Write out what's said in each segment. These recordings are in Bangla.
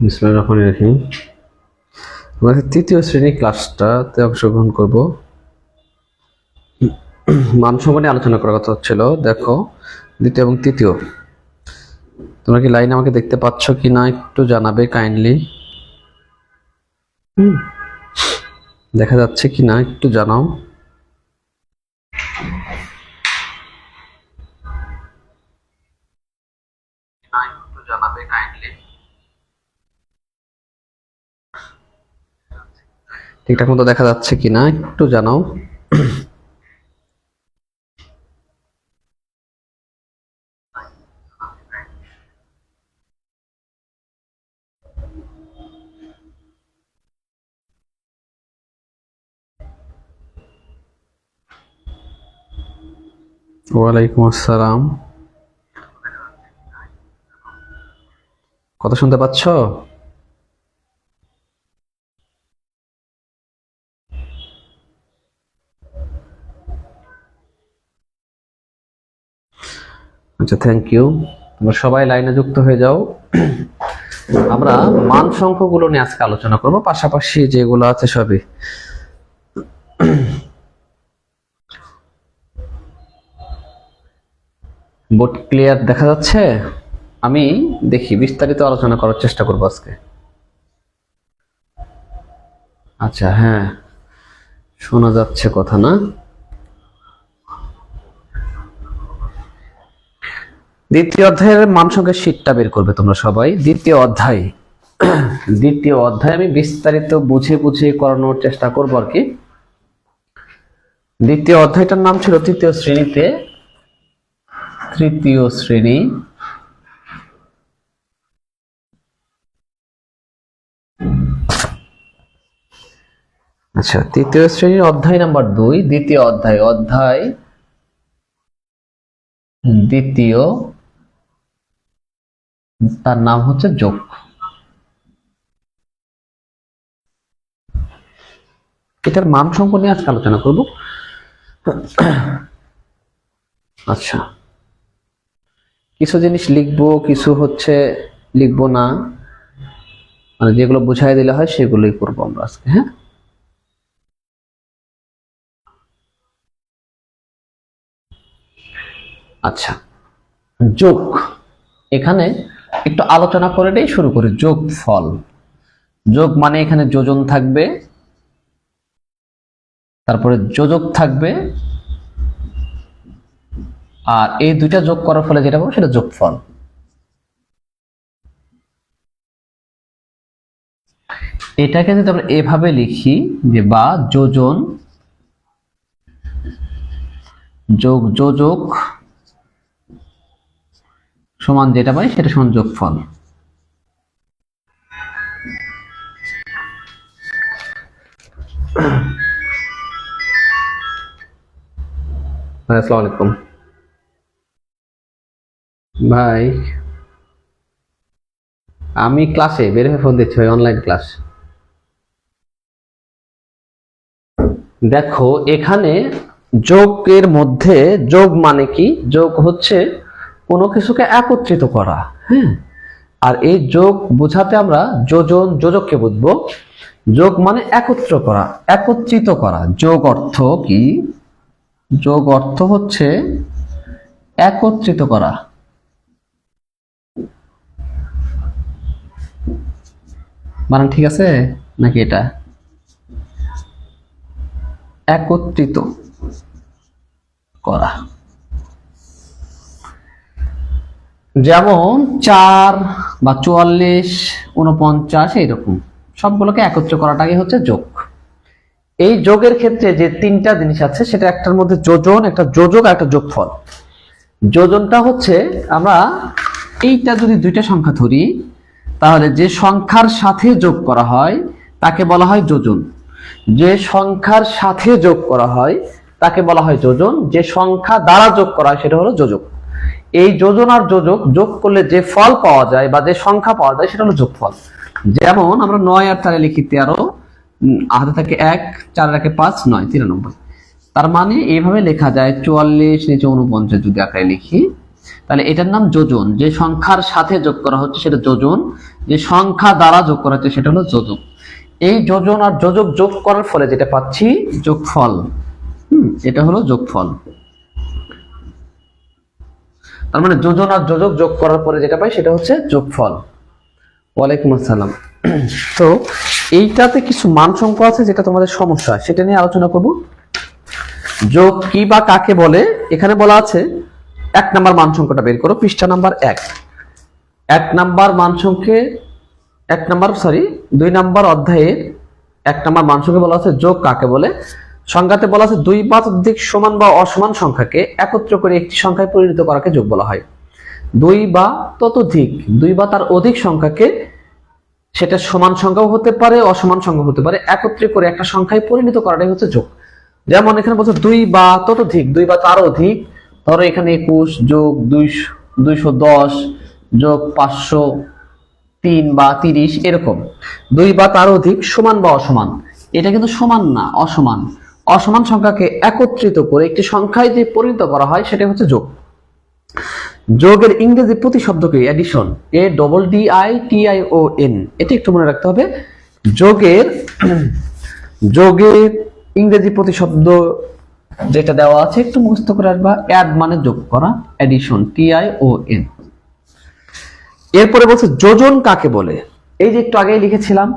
বিসমিল্লাহির রহমানির রহিম। আমরা তৃতীয় শ্রেণী ক্লাসটাতে অংশগ্রহণ করব। মানসংখ্যা নিয়ে আলোচনা করার কথা হচ্ছিল। দেখো, দ্বিতীয় এবং তৃতীয়, তোমরা কি লাইন আমাকে দেখতে পাচ্ছ কি না একটু জানাবে কাইন্ডলি। দেখা যাচ্ছে কি না একটু জানাও। জানাবে কাইন্ডলি। ঠিকঠাক মতো দেখা যাচ্ছে কিনা একটু জানাও। ওয়ালাইকুম আসসালাম। কথা শুনতে পাচ্ছ? আচ্ছা, থ্যাংক ইউ। তোমরা সবাই লাইনে যুক্ত হয়ে যাও। আমরা মান সংখ্যাগুলো নিয়ে আজকে আলোচনা করব, পাশাপাশি যেগুলো আছে সবই। বোর্ড ক্লিয়ার দেখা যাচ্ছে? আমি দেখি বিস্তারিত আলোচনা করার চেষ্টা করব আজকে। আচ্ছা, হ্যাঁ, শোনা যাচ্ছে কথা না? দ্বিতীয় অধ্যায়ের মান সংখ্যার শীটটা বের করবে তোমরা সবাই। দ্বিতীয় অধ্যায় আমি বিস্তারিত বুঝে বুঝে করানোর চেষ্টা করব আর কি। দ্বিতীয় অধ্যায়টার নাম ছিল তৃতীয় শ্রেণী। আচ্ছা, তৃতীয় শ্রেণীর অধ্যায় নাম্বার 2, দ্বিতীয় অধ্যায় দ্বিতীয়, তার নাম হচ্ছে যোগ। এটার মান সংখ্যা নিয়ে আজকে আলোচনা করব। আচ্ছা, কিছু জিনিস লিখবো, কিছু লিখবো না, মানে যেগুলো বুঝাই দিলে হয় সেগুলোই করবো আমরা আজকে। হ্যাঁ, আচ্ছা, যোগ। এখানে একটু আলোচনা করে দিয়ে শুরু করি। যোগ ফল, যোগ মানে এখানে যোজন থাকবে, তারপরে যোজক থাকবে, আর এই দুইটা যোগ করার ফলে যেটা পাবো সেটা যোগফল। এটাকে যদি আমরা এভাবে লিখি যে বা যোজন যোগ যোজক সমান যেটা পাই সেটা সমান যোগফল। আসসালামু আলাইকুম ভাই, আমি ক্লাসে বের হয়ে ফোন দিচ্ছি, অনলাইন ক্লাস। দেখো, এখানে যোগের মধ্যে যোগ মানে কি? যোগ হচ্ছে কোনো কিছুকে একত্রিত করা। হ্যাঁ, আর এই যোগ বোঝাতে আমরা যোজন যোজককে বুঝবো। যোগ মানে একত্রিত করা। যোগ অর্থ কি? যোগ অর্থ হচ্ছে একত্রিত করা। মানে ঠিক আছে নাকি? এটা একত্রিত করা। যেমন 4 বা 44, 49 এইরকম সবগুলোকে একত্র করাটাই হচ্ছে যোগ। এই যোগের ক্ষেত্রে যে তিনটা জিনিস আছে সেটা একটার মধ্যে যোজন, একটা যোজক আর একটা যোগফল। যোজনটা হচ্ছে আমরা এইটা যদি দুইটা সংখ্যা ধরি তাহলে যে সংখ্যার সাথে যোগ করা হয় তাকে বলা হয় যোজন। যে সংখ্যার সাথে যোগ করা হয় তাকে বলা হয় যোজন। যে সংখ্যা দ্বারা যোগ করা হয় সেটা হলো যোজক। এই যোজন আর যোজক যোগ করলে যে ফল পাওয়া যায় বা যে সংখ্যা পাওয়া যায় সেটা হলো যোগফল। যেমন আমরা 9 আর 4 লিখি 13, হাতে থাকে 1, 4 রাখে 5, 9, 93। তার মানে এইভাবে লেখা যায় 44 নিচে 49 যদি আকারে লিখি তাহলে এটার নাম যোজন। যে সংখ্যার সাথে যোগ করা হচ্ছে সেটা যোজন, যে সংখ্যা দ্বারা যোগ করা হচ্ছে সেটা হলো যোজক। এই যোজন আর যোজক যোগ করার ফলে যেটা পাচ্ছি যোগফল। এটা হলো যোগফল। তার মানে যোজন আর যোজক যোগ করার পরে যেটা পাই সেটা হচ্ছে যোগফল। ওয়ালাইকুম আসসালাম। তো এইটাতে কিছু মান সংখ্যা আছে যেটা তোমাদের সমস্যা, সেটা নিয়ে আলোচনা করব। যোগ কি বা কাকে বলে এখানে বলা আছে। 1 নাম্বার মান সংখ্যাটা বের করো, পৃষ্ঠা নাম্বার 1। 1 নাম্বার মান সংখ্যে 2 নাম্বার অধ্যায়ের 1 নাম্বার মান সংখ্যা বলা আছে যোগ কাকে বলে। সংজ্ঞাতে বলা আছে 2 বা ততোধিক সমান বা অসমান সংখ্যাকে একত্র করে একটি সংখ্যায় পরিণত করাকে যোগ বলা হয়। 2 বা ততোধিক, 2 বা তার অধিক সংখ্যাকে, সেটা সমান সংখ্যাও হতে পারে অসমান সংখ্যা হতে পারে, একত্রে করে একটা সংখ্যায় পরিণত করাটাই হচ্ছে যোগ। যেমন এখানে বলছে 2 বা ততোধিক, 2 বা তার অধিক। ধরো এখানে 21 যোগ 210 যোগ 503 বা 30, এরকম 2 বা তার অধিক সমান বা অসমান। এটা কিন্তু সমান না, অসমান। অসমান সংখ্যাকে একত্রিত করে একটি সংখ্যায় যে পরিণত করা হয় সেটা হচ্ছে যোগ। যোগের ইংরেজি প্রতিশব্দকে অ্যাডিশন, ADDITION। এটা একটু মনে রাখতে হবে। যোগের ইংরেজি প্রতিশব্দ যেটা দেওয়া আছে একটু মুখস্থ করে আসবা। অ্যাড মানে যোগ করা, অ্যাডিশন TION। এরপরে বলছে যোজন কাকে বলে। এই যে একটু আগেই লিখেছিলাম,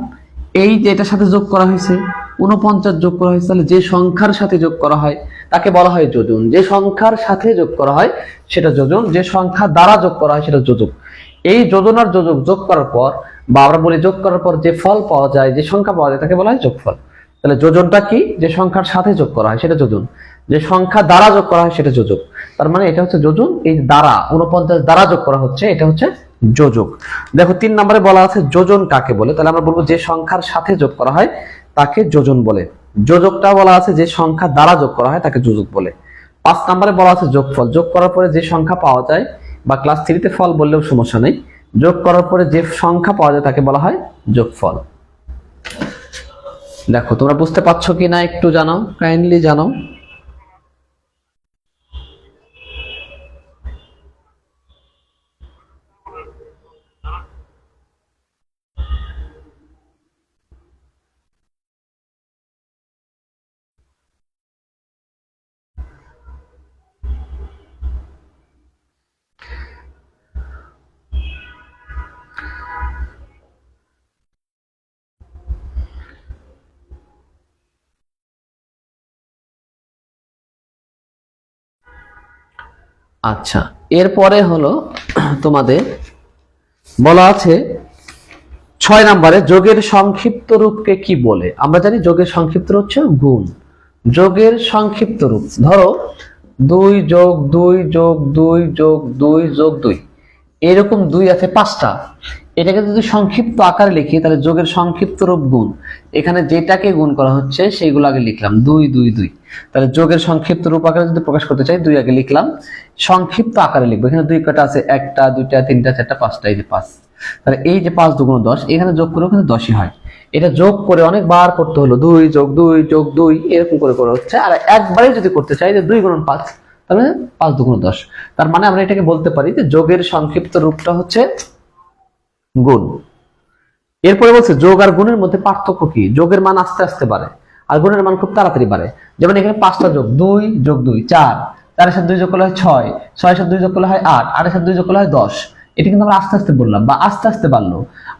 এই যে এটার সাথে যোগ করা হয়েছে 49 যোগ করা হয়েছে, তাহলে যে সংখ্যার সাথে যোগ করা হয় তাকে বলা হয় যোজন। যে সংখ্যার সাথে যোগ করা হয় সেটা যোজন, যে সংখ্যা দ্বারা যোগ করা হয় সেটা যোজক। এই যোজন আর যোজক যোগ করার পর, বা আমরা বলি যোগ করার পর যে ফল পাওয়া যায়, যে সংখ্যা পাওয়া যায় তাকে বলা হয় যোগফল। তাহলে যোজনটা কি? যে সংখ্যার সাথে যোগ করা হয় সেটা যোজন, যে সংখ্যা দ্বারা যোগ করা হয় সেটা যোজক। তার মানে এটা হচ্ছে যোজন। এই দ্বারা 49 দ্বারা যোগ করা হচ্ছে, এটা হচ্ছে যোজক। দেখো 3 নম্বরে বলা আছে যোজন কাকে বলে। তাহলে আমরা বলবো যে সংখ্যার সাথে যোগ করা হয় তাকে যোজন বলে। যোজকটা বলা আছে যে সংখ্যা দ্বারা যোগ করা হয় তাকে যোজক বলে। 5 নম্বরে বলা আছে যোগফল। যোগ করার পরে যে সংখ্যা পাওয়া যায়, বা ক্লাস 3 তে ফল বললেও সমস্যা নেই, যোগ করার পরে যে সংখ্যা পাওয়া যায় তাকে বলা হয় যোগফল। দেখো তোমরা বুঝতে পারছো কি না একটু জানাও, কাইন্ডলি জানাও। আচ্ছা, এরপরে হলো তোমাদের বলা আছে 6 নম্বরে যোগের সংক্ষিপ্ত রূপকে কি বলে। আমরা জানি যোগের সংক্ষিপ্ত রূপ হচ্ছে গুণ। যোগের সংক্ষিপ্ত রূপ ধরো 2 যোগ 2 যোগ 2 যোগ 2 যোগ 2, এরকম 2 আছে 5টা। এটাকে যদি সংক্ষিপ্ত আকারে লিখি তাহলে যোগের সংক্ষিপ্ত রূপ গুণ। এখানে যেটাকে গুণ করা হচ্ছে সেইগুলো আগে লিখলাম 2 2 2। তাহলে যোগের সংক্ষিপ্ত রূপ আকারে যদি প্রকাশ করতে চাই 2 আগে লিখলাম, সংক্ষিপ্ত আকারে লিখবো। এখানে 2 কটা আছে? 1টা 2টা 3টা 4টা 5টা, এই যে 5। তাহলে এই যে 5 2 10, এখানে যোগ করে ওখানে 10ই হয়। এটা যোগ করে অনেকবার করতে হলো, 2 যোগ 2 যোগ 2 এরকম করে করা হচ্ছে। আর একবারে যদি করতে চাই যে 2 গুণন 5, তাহলে 5 2 10। তার মানে আমরা এটাকে বলতে পারি যে যোগের সংক্ষিপ্ত রূপটা হচ্ছে গুণ। এরপরে বলছে যোগ আর গুণের মধ্যে পার্থক্য কি। যোগের মান আস্তে আস্তে বাড়ে আর গুণের মান খুব তাড়াতাড়ি বাড়ে। যেমন এখানে 5টা যোগ, 2 যোগ 2 4, 4 এর সাথে 2 যোগ করলে হয় 6, 6 এর সাথে 2 যোগ করলে হয় 8, 8 এর সাথে 2 যোগ করলে হয় 10। এটা কিন্তু আমরা আস্তে আস্তে বললাম বা আস্তে আস্তে বাড়লো।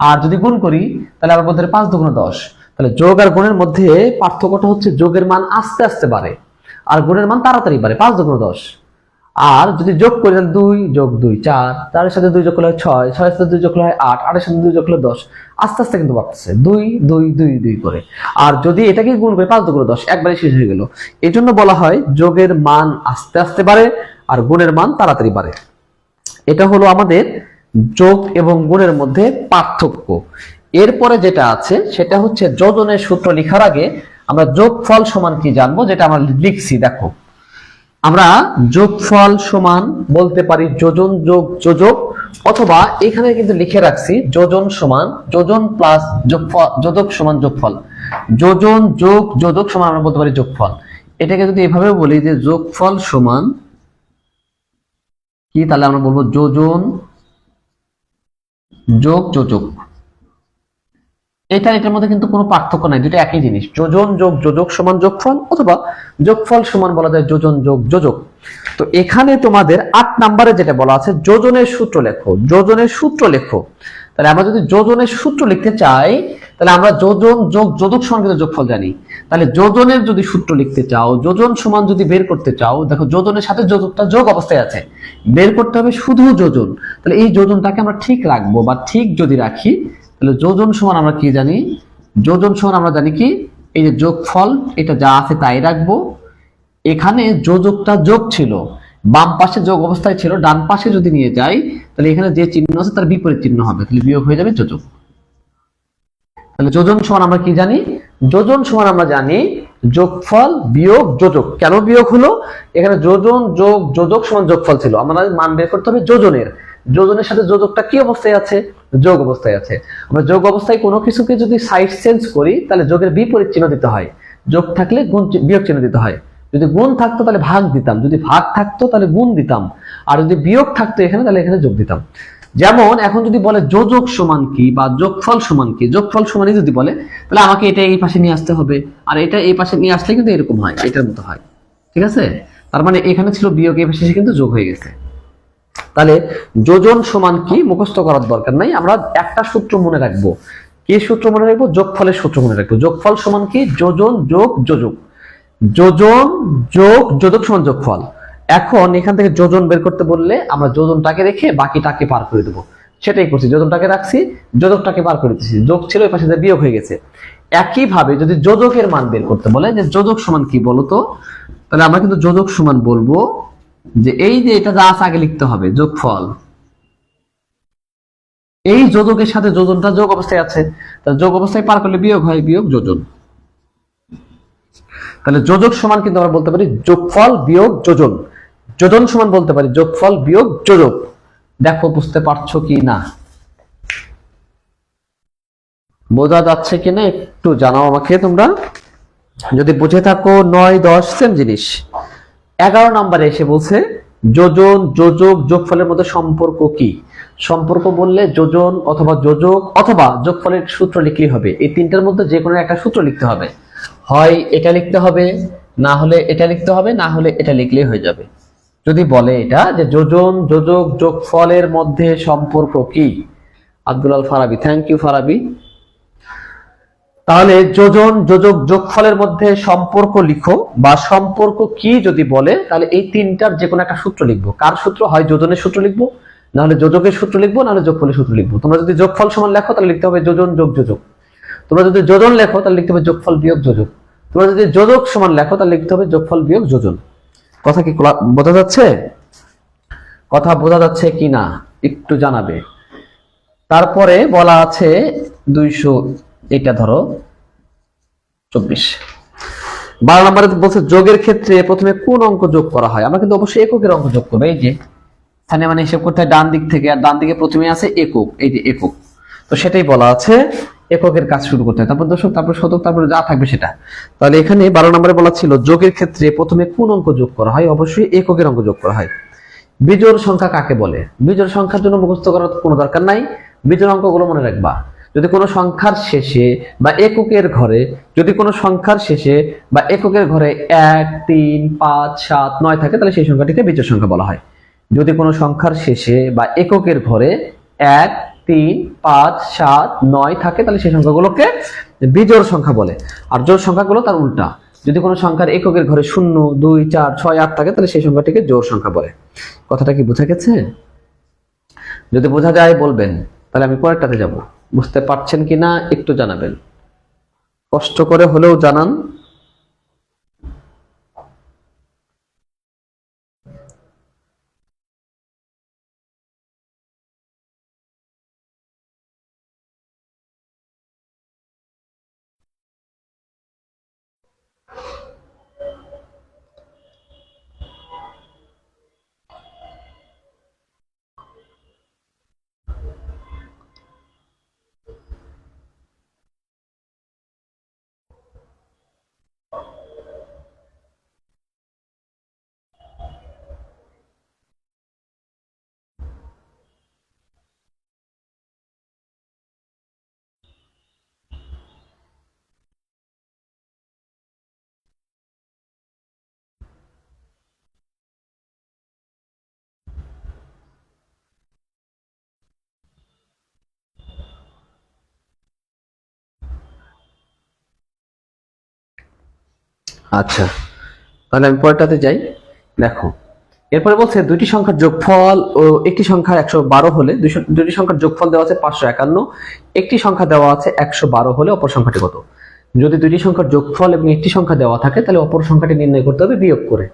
আর যদি গুণ করি তাহলে আমরা বলতে পারি 5 2 10। তাহলে যোগ আর গুণের মধ্যে পার্থক্যটা হচ্ছে যোগের মান আস্তে আস্তে বাড়ে আর গুণের মান তাড়াতাড়ি বাড়ে, 5 2 10। আর যদি যোগ করি তাহলে 2 যোগ 2 4, 4 এর সাথে 2 যোগ করলে হয় 6, 6 এর সাথে 2 যোগ করলে হয় 8, 8 এর সাথে 2 যোগ করলে 10। আস্তে আস্তে কিন্তু বাড়তেছে 2 2 2 2 করে। আর যদি এটাকে গুণ করি 5 2 10, একবারে শেষ হয়ে গেল। এই জন্য বলা হয় যোগের মান আস্তে আস্তে বাড়ে আর গুণের মান তাড়াতাড়ি বাড়ে। এটা হলো আমাদের যোগ এবং গুণের মধ্যে পার্থক্য। এরপরে যেটা আছে সেটা হচ্ছে যোজনের সূত্র লেখার আগে আমরা যোগফল সমান কি জানবো, যেটা আমরা লিখছি। দেখো আমরা যোগফল সমান বলতে পারি যোজন যোগ যোজক, অথবা এখানে কিন্তু লিখে রাখছি যোজন সমান যোজন প্লাস যোগফল, যোজক সমান যোগফল। যোজন যোগ যোজক সমান আমরা বলতে পারি যোগফল। এটাকে যদি এভাবে বলি যে যোগফল সমান কি, তাহলে আমরা বলবো যোজন যোগ যোজক। এটার মধ্যে কিন্তু কোনো পার্থক্য নাই, দুটো একই জিনিস। যোজন যোগ যোজক সমান যোগফল, অথবা যোগফল সমান বলা যায় যোজন যোগ যোজক। তো এখানে তোমাদের 8 নম্বরে যেটা বলা আছে, যোজনের সূত্র লেখো, যোজনের সূত্র লেখো। তাহলে আমরা যদি যোজনের সূত্র লিখতে চাই, তাহলে আমরা যোজন যোগ যোজক সমান কিন্তু যোগফল জানি। তাহলে যোজনের যদি সূত্র লিখতে চাও, যোজন সমান যদি বের করতে চাও, দেখো যোজনের সাথে যোজকটা যোগ অবস্থায় আছে, বের করতে হবে শুধু যোজন। তাহলে এই যোজনটাকে আমরা ঠিক রাখবো, বা ঠিক যদি রাখি, তাহলে যোজন সমান আমরা কি জানি, যোজন সমান আমরা জানি কি, এই যে যোগফল, এটা যা আছে তাই রাখবো। এখানে যোজকটা যোগ ছিল, বাম পাশে যোগ অবস্থায় ছিল, ডান পাশে যদি নিয়ে যাই, তাহলে এখানে যে চিহ্ন আছে তার বিপরীত চিহ্ন হবে, তাহলে বিয়োগ হয়ে যাবে যোজক। তাহলে যোজন সমান আমরা কি জানি, যোজন সমান আমরা জানি যোগফল বিয়োগ যোজক। কেন বিয়োগ হলো, এখানে যোজন যোগ যোজক সমান যোগফল ছিল, আমাদের মান বের করতে হবে যোজনের। যোজনের সাথে যোজকটা কি অবস্থায় আছে, যোগ অবস্থায় আছে। আমরা যোগ অবস্থায় কোনো কিছুকে যদি সাইড চেঞ্জ করি, তাহলে যোগের বিপরীত চিহ্ন দিতে হয়। যোগ থাকলে গুণ বিয়োগ চিহ্ন দিতে হয়। যদি গুণ থাকতো তাহলে ভাগ দিতাম, যদি ভাগ থাকতো তাহলে গুণ দিতাম, আর যদি বিয়োগ থাকতো এখানে, তাহলে এখানে যোগ দিতাম। যেমন এখন যদি বলে যোজক সমান কি বা যোগফল সমান কি, যোগফল সমানই যদি বলে, তাহলে আমাকে এটা এই পাশে নিয়ে আসতে হবে, আর এটা এই পাশে নিয়ে আসলে কিন্তু এরকম হয়, এটার মতো হয়। ঠিক আছে, তার মানে এখানে ছিল বিয়োগ, এই পাশে কিন্তু যোগ হয়ে গেছে। তাহলে যোজন সমান কি মুখস্থ করার দরকার নাই, আমরা একটা সূত্র মনে রাখবো। কি সূত্র মনে রাখবো, যোগফলের সূত্র মনে রাখবো। যোগফল সমান কি, যোজন যোগ যোজক, যোজন যোগ যোজক সমান যোগফল। এখন এখান থেকে যোজন বের করতে বললে আমরা যোজনটাকে রেখে বাকিটাকে পার করে দেবো, সেটাই করছি। যোজনটাকে রাখছি, যোজকটাকে পার করে দিচ্ছি, যোগ ছিল ওই পাশে বিয়োগ হয়ে গেছে। একইভাবে যদি যোজকের মান বের করতে বলে, যে যোজক সমান কি বলতো, তাহলে আমরা কিন্তু যোজক সমান বলবো যে এই যে এটা যা আছে আগে লিখতে হবে যোগফল, এই যোজকের সাথে যোজনটা যোগ অবস্থায় আছে, তাহলে যোগ অবস্থায় পার করলে বিয়োগ হয়, বিয়োগ যোজন। তাহলে যোজক সমান কিন্তু আমরা বলতে পারি যোগফল বিয়োগ যোজন, যোজন সমান বলতে পারি যোগফল বিয়োগ যোজক। দেখো বুঝতে পারছো কি না, বোঝা যাচ্ছে কিনা একটু জানাও আমাকে তোমরা। যদি বুঝে থাকো 9, 10 সেম জিনিস। 11 নম্বরে এসে বলছে যোজন যোজক যোগফলের মধ্যে সম্পর্ক কি। সম্পর্ক বললে যোজন অথবা যোজক অথবা যোগফলের সূত্র লিখলেই হবে, এই তিনটার মধ্যে যে কোনো একটা সূত্র লিখতে হবে। হয় এটা লিখতে হবে, না হলে এটা লিখতে হবে, না হলে এটা লিখলেই হয়ে যাবে। যদি বলে এটা যে যোজন যোজক যোগফলের মধ্যে সম্পর্ক কি, আব্দুল আল ফারাবি, থ্যাংক ইউ ফারাবি। তাহলে যোজন যোজক যোগফলের মধ্যে সম্পর্ক লিখো, বা সম্পর্ক কি যদি বলে, তাহলে এই তিনটার যে কোনো একটা সূত্র লিখবো। কার সূত্র, হয় যোজনের সূত্র লিখবো, না হলে যোজকের সূত্র লিখবো, না হলে যোগফলের সূত্র লিখবো। তোমরা যদি যোগফল সমান লেখো তাহলে লিখতে হবে যোজন যোগ যোজক, তোমরা যদি যোজন লেখো তাহলে লিখতে হবে যোগফল বিয়োগ যোজক, তোমরা যদি যোজক সমান লেখো তাহলে লিখতে হবে যোগফল বিয়োগ যোজন। কথা কি বোঝা যাচ্ছে, কথা বোঝা যাচ্ছে কি না একটু জানাবে। তারপরে বলা আছে 200, এটা ধরো 24, 12 নম্বরে বলছে যোগের ক্ষেত্রে প্রথমে কোন অঙ্ক যোগ করা হয়। আমরা কিন্তু অবশ্যই এককের অঙ্ক যোগ করবো। এই যে এখানে মানে হিসেব করতে হয় ডান দিক থেকে, আর ডান দিকে প্রথমে আছে একক, এই যে একক, তো সেটাই বলা আছে এককের কাজ শুরু করতে হয়, তারপর দশক, তারপর শতক, তারপর যা থাকবে সেটা। তাহলে এখানে 12 নম্বরে বলা ছিল যোগের ক্ষেত্রে প্রথমে কোন অঙ্ক যোগ করা হয়, অবশ্যই এককের অঙ্ক যোগ করা হয়। বিজোড় সংখ্যা কাকে বলে, বিজোড় সংখ্যার জন্য মুখস্থ করার কোনো দরকার নাই, বিজোড় অঙ্কগুলো মনে রাখবা। যদি কোনো সংখ্যার শেষে বা এককের ঘরে, যদি কোনো সংখ্যার শেষে বা এককের ঘরে 1, 3, 5, 7, 9 থাকে, তাহলে সেই সংখ্যাটিকে বিজোড় সংখ্যা বলা হয়। যদি কোনো সংখ্যার শেষে বা এককের ঘরে 1, 3, 5, 7, 9 থাকে, তাহলে সেই সংখ্যাগুলোকে বিজোড় সংখ্যা বলে। আর জোড় সংখ্যাগুলো তার উল্টা, যদি কোনো সংখ্যার এককের ঘরে 0, 2, 4, 6, 8 থাকে, তাহলে সেই সংখ্যাটিকে জোড় সংখ্যা বলে। কথাটা কি বোঝা গেছে? যদি বোঝা যায় বলবেন, তাহলে আমি পরেরটাতে যাব। বুঝতে পারছেন কিনা একটু জানাবেন, কষ্ট করে হলেও জানান। আচ্ছা, তাহলে আমি পরেরটাতে যাই। দেখো, এরপরে বলছে দুইটি সংখ্যার যোগফল ও একটি সংখ্যা 112 হলে দুইটি সংখ্যার যোগফল দেওয়া আছে 551, একটি সংখ্যা দেওয়া আছে 112 হলে অপর সংখ্যাটি কত? যদি দুইটি সংখ্যার যোগফল এবং একটি সংখ্যা দেওয়া থাকে তাহলে অপর সংখ্যাটি নির্ণয় করতে হবে বিয়োগ করে।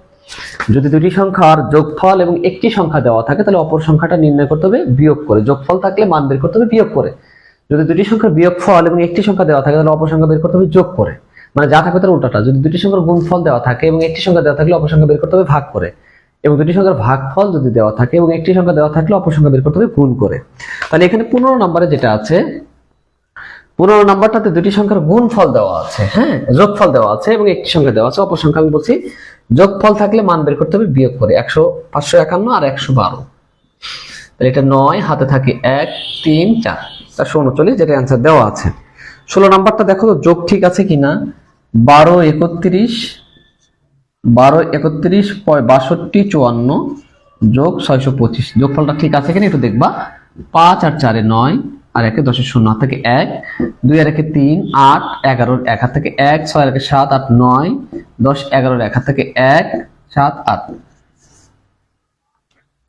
যদি দুইটি সংখ্যার যোগফল এবং একটি সংখ্যা দেওয়া থাকে তাহলে অপর সংখ্যাটা নির্ণয় করতে হবে বিয়োগ করে। যোগফল থাকলে মান বের করতে হবে বিয়োগ করে। যদি দুইটি সংখ্যার বিয়োগফল এবং একটি সংখ্যা দেওয়া থাকে তাহলে অপর সংখ্যা বের করতে হবে যোগ করে। মানে যা থাকবে তার উল্টাটা। যদি দুইটি সংখ্যার গুণফল দেওয়া থাকে এবং একটি সংখ্যা দেওয়া থাকলে অপর সংখ্যা বের করতে হবে ভাগ করে, এবং দুটি সংখ্যার ভাগফল যদি দেওয়া থাকে এবং একটি সংখ্যা দেওয়া থাকলে অপর সংখ্যা বের করতে হবে গুণ করে। তাহলে এখানে 15 নম্বরে যেটা আছে, 15 নম্বরটাতে দুটি সংখ্যার গুণফল দেওয়া আছে, হ্যাঁ, যোগফল দেওয়া আছে এবং একটি সংখ্যা দেওয়া আছে, অপর সংখ্যা আমি বলছি যোগফল থাকলে মান বের করতে হবে বিয়োগ করে। 551 আর 112, তাহলে এটা 9, হাতে থাকে 1 3 4, 439, যেটা অ্যান্সার দেওয়া আছে। 16 নাম্বারটা দেখো তো যোগ ঠিক আছে কিনা। 12 31 62 54 যোগ 625, যোগফলটা ঠিক আছে কিনা একটু দেখবা। 5 আর 4 9, আর 1 10 0, হাত থেকে 1, 2 আর 1 3 8, 11 1 হাত থেকে 1, 6 আর 1 7 8 9, 10 11 1 হাত থেকে 1 7 8,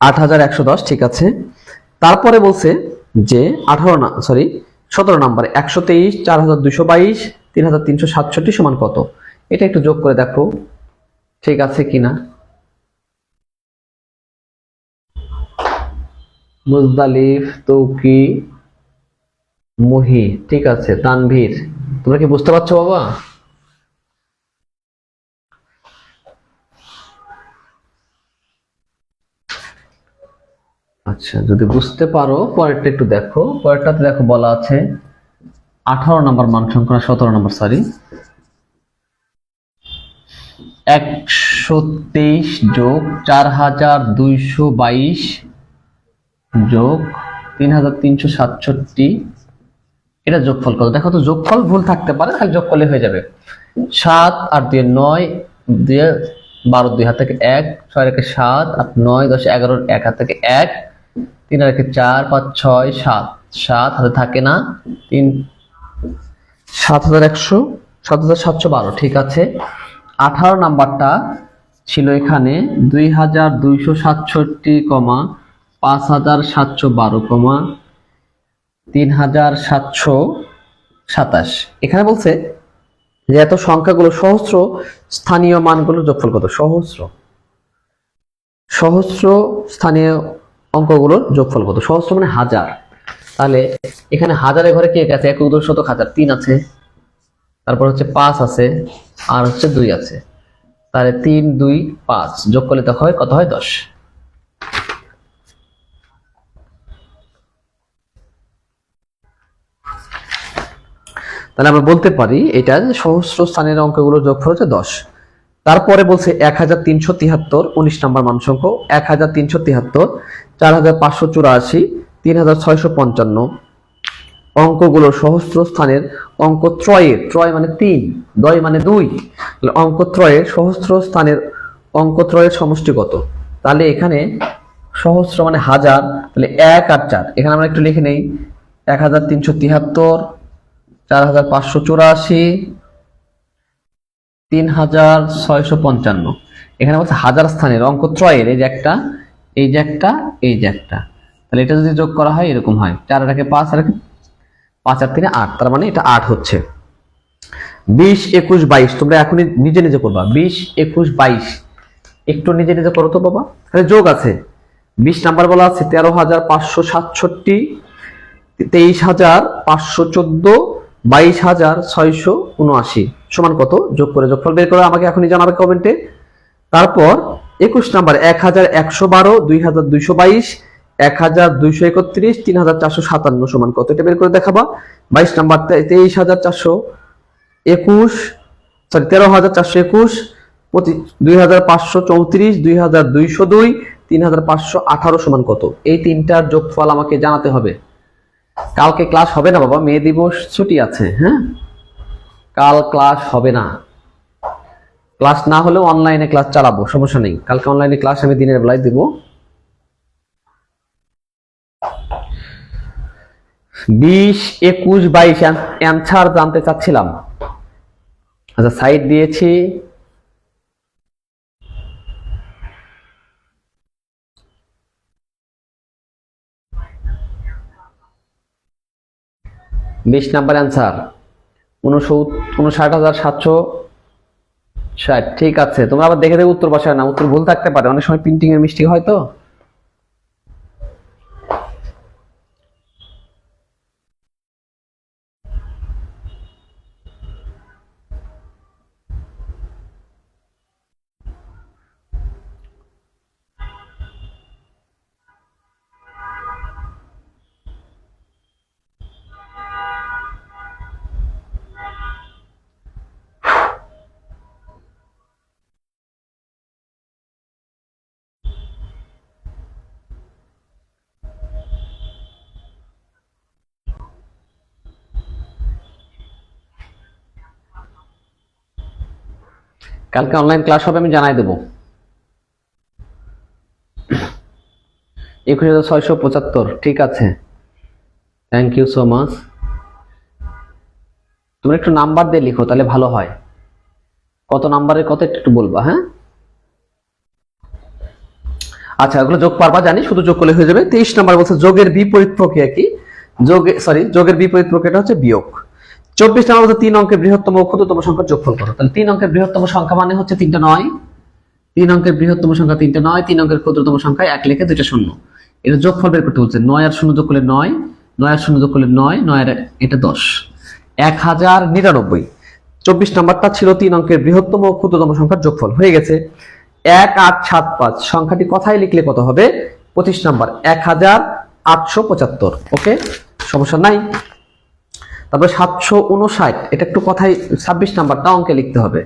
8110, ঠিক আছে। তারপরে বলছে যে 17 নম্বরে 123 4222 3367 সমান কত? এটা একটু যোগ করে দেখো ঠিক আছে কিনা। মুজদালিফ, তৌকি, মুহি, ঠিক আছে। তানভীর, তোমরা কি বুঝতে পারছো বাবা? আচ্ছা, যদি বুঝতে পারো পরেরটা একটু দেখো। পরেরটাতে দেখো বলা আছে 18 নম্বর মান সংখ্যা, 17 নম্বর, সরি, 123 যোগ 4222 যোগ 3367, এটা যোগফল কত? দেখো তো যোগফল ভুল থাকতে পারে, তাহলে যোগ করলে হয়ে যাবে। 7 আর 2 9, 2 12 2 হাত থেকে 1, 6 রেখে 7 8 9 10 11 1 হাত থেকে 1, 3 রেখে 4 5 6 7, 7 হাতে থাকে না, 3 7100 7712, ঠিক আছে। 18 নাম্বারটা ছিল এখানে 2267, 5712, 3727। এখানে বলছে যে এত সংখ্যাগুলো সহস্র স্থানীয় মানগুলোর যোগফল কত? সহস্র স্থানীয় অঙ্কগুলোর যোগফল কত? সহস্র মানে হাজার। তাহলে এখানে হাজারের ঘরে কে আছে? 1 2 শতক হাজার, 3 আছে, তারপর হচ্ছে 5 আছে, আর হচ্ছে 2 আছে। তাহলে 3 2 5 যোগ করলে তো হয় কত? হয় 10। তাহলে আমরা বলতে পারি এটা সহস্র স্থানের অঙ্কগুলোর যোগফল হচ্ছে 10। তারপরে বলছে 1373, 19 নম্বর মান সংখ্যা 1373, 4584, 3655 অঙ্কগুলো সহস্র স্থানের অঙ্ক ত্রয়ের, ত্রয় মানে 3, দয় মানে 2, অঙ্ক ত্রয়ের সহস্র স্থানের অঙ্ক ত্রয়ের সমষ্টি কত? তাহলে এখানে সহস্র মানে হাজার, তাহলে 1 আর 4, এখানে আমরা একটু লিখে নেই 1373, 4584, 3655। এখানে বলছে হাজার স্থানের অঙ্ক ত্রয়ের, এই যে একটা, এই যে একটা, এই যে একটা, তাহলে এটা যদি যোগ করা হয় এরকম হয় 4 আর 5 আর 5 আর 3 8, তার মানে এটা 8 হচ্ছে। 20 21 22 তোমরা এখনই নিজে নিজে করবা। 20 21 22 একটু নিজে নিজে করো তো বাবা। তাহলে যোগ আছে 20 নাম্বার বলা আছে 13567, 23514, 22679 সমান কত? যোগ করে যোগফল বের করে আমাকে এখনই জানাবে কমেন্টে। তারপর 21 নাম্বার 1112, 2222, 1231, 3457 সমান কত? এটা বের করে দেখাবা। 22 নাম্বার 23421, সরি 13421, 2534, 2202, 3518 সমান কত? এই তিনটার যোগফল আমাকে জানাতে হবে। কালকে ক্লাস হবে না বাবা, মে দিবস ছুটি আছে, হ্যাঁ, কাল ক্লাস হবে না। ক্লাস না হলেও অনলাইনে ক্লাস চালাবো, সমস্যা নেই। কালকে অনলাইনে ক্লাস আমি দিনের বেলায় দিব। 20 21 22 অ্যান্সার জানতে চাচ্ছিলাম। আচ্ছা, সাইড দিয়েছি, 20 নাম্বার অ্যান্সার 59,760। ঠিক আছে, তোমরা আবার দেখে দেখে উত্তর বসায় না, উত্তর ভুল থাকতে পারে, অনেক সময় প্রিন্টিং এর মিস্টেক হয় তো। কালকে অনলাইন ক্লাস হবে, আমি জানাই দেবো। 21,675। ঠিক আছে, থ্যাংক ইউ সো মাচ। তুমি একটু নাম্বার দিয়ে লিখো, তাহলে ভালো হয়। কত নাম্বারের কত একটু বলবা, হ্যাঁ? আচ্ছা, এগুলো যোগ পারবা জানি, শুধু যোগ করলে হয়ে যাবে। 23 নাম্বার বলছে যোগের বিপরীত প্রক্রিয়া কি? যোগের বিপরীত প্রক্রিয়াটা হচ্ছে বিয়োগ। 24 নাম্বার বলছে 3 অঙ্কের বৃহত্তম ও ক্ষুদ্রতম সংখ্যার যোগফল করো। তাহলে 3 অঙ্কের বৃহত্তম সংখ্যা মানে হচ্ছে 3টা 9, 3 অঙ্কের বৃহত্তম সংখ্যা 3টা 9, 3 অঙ্কের ক্ষুদ্রতম সংখ্যা 1 লিখে 2টা শূন্য। এটা যোগফল বের করতে বলছে। 9 আর 0 যোগ করলে 9, 9 আর 0 যোগ করলে 9, 9 আর এটা 10, 1099। 24 নাম্বারটা ছিল 3 অঙ্কের বৃহত্তম ও ক্ষুদ্রতম সংখ্যার যোগফল, হয়ে গেছে। 1875 সংখ্যাটি কথায় লিখলে কত হবে? 25 নাম্বার 1875। ওকে, সমস্যা নাই। তারপরে 759, এটা একটু কথায় 26 নাম্বারটা অঙ্কে লিখতে হবে।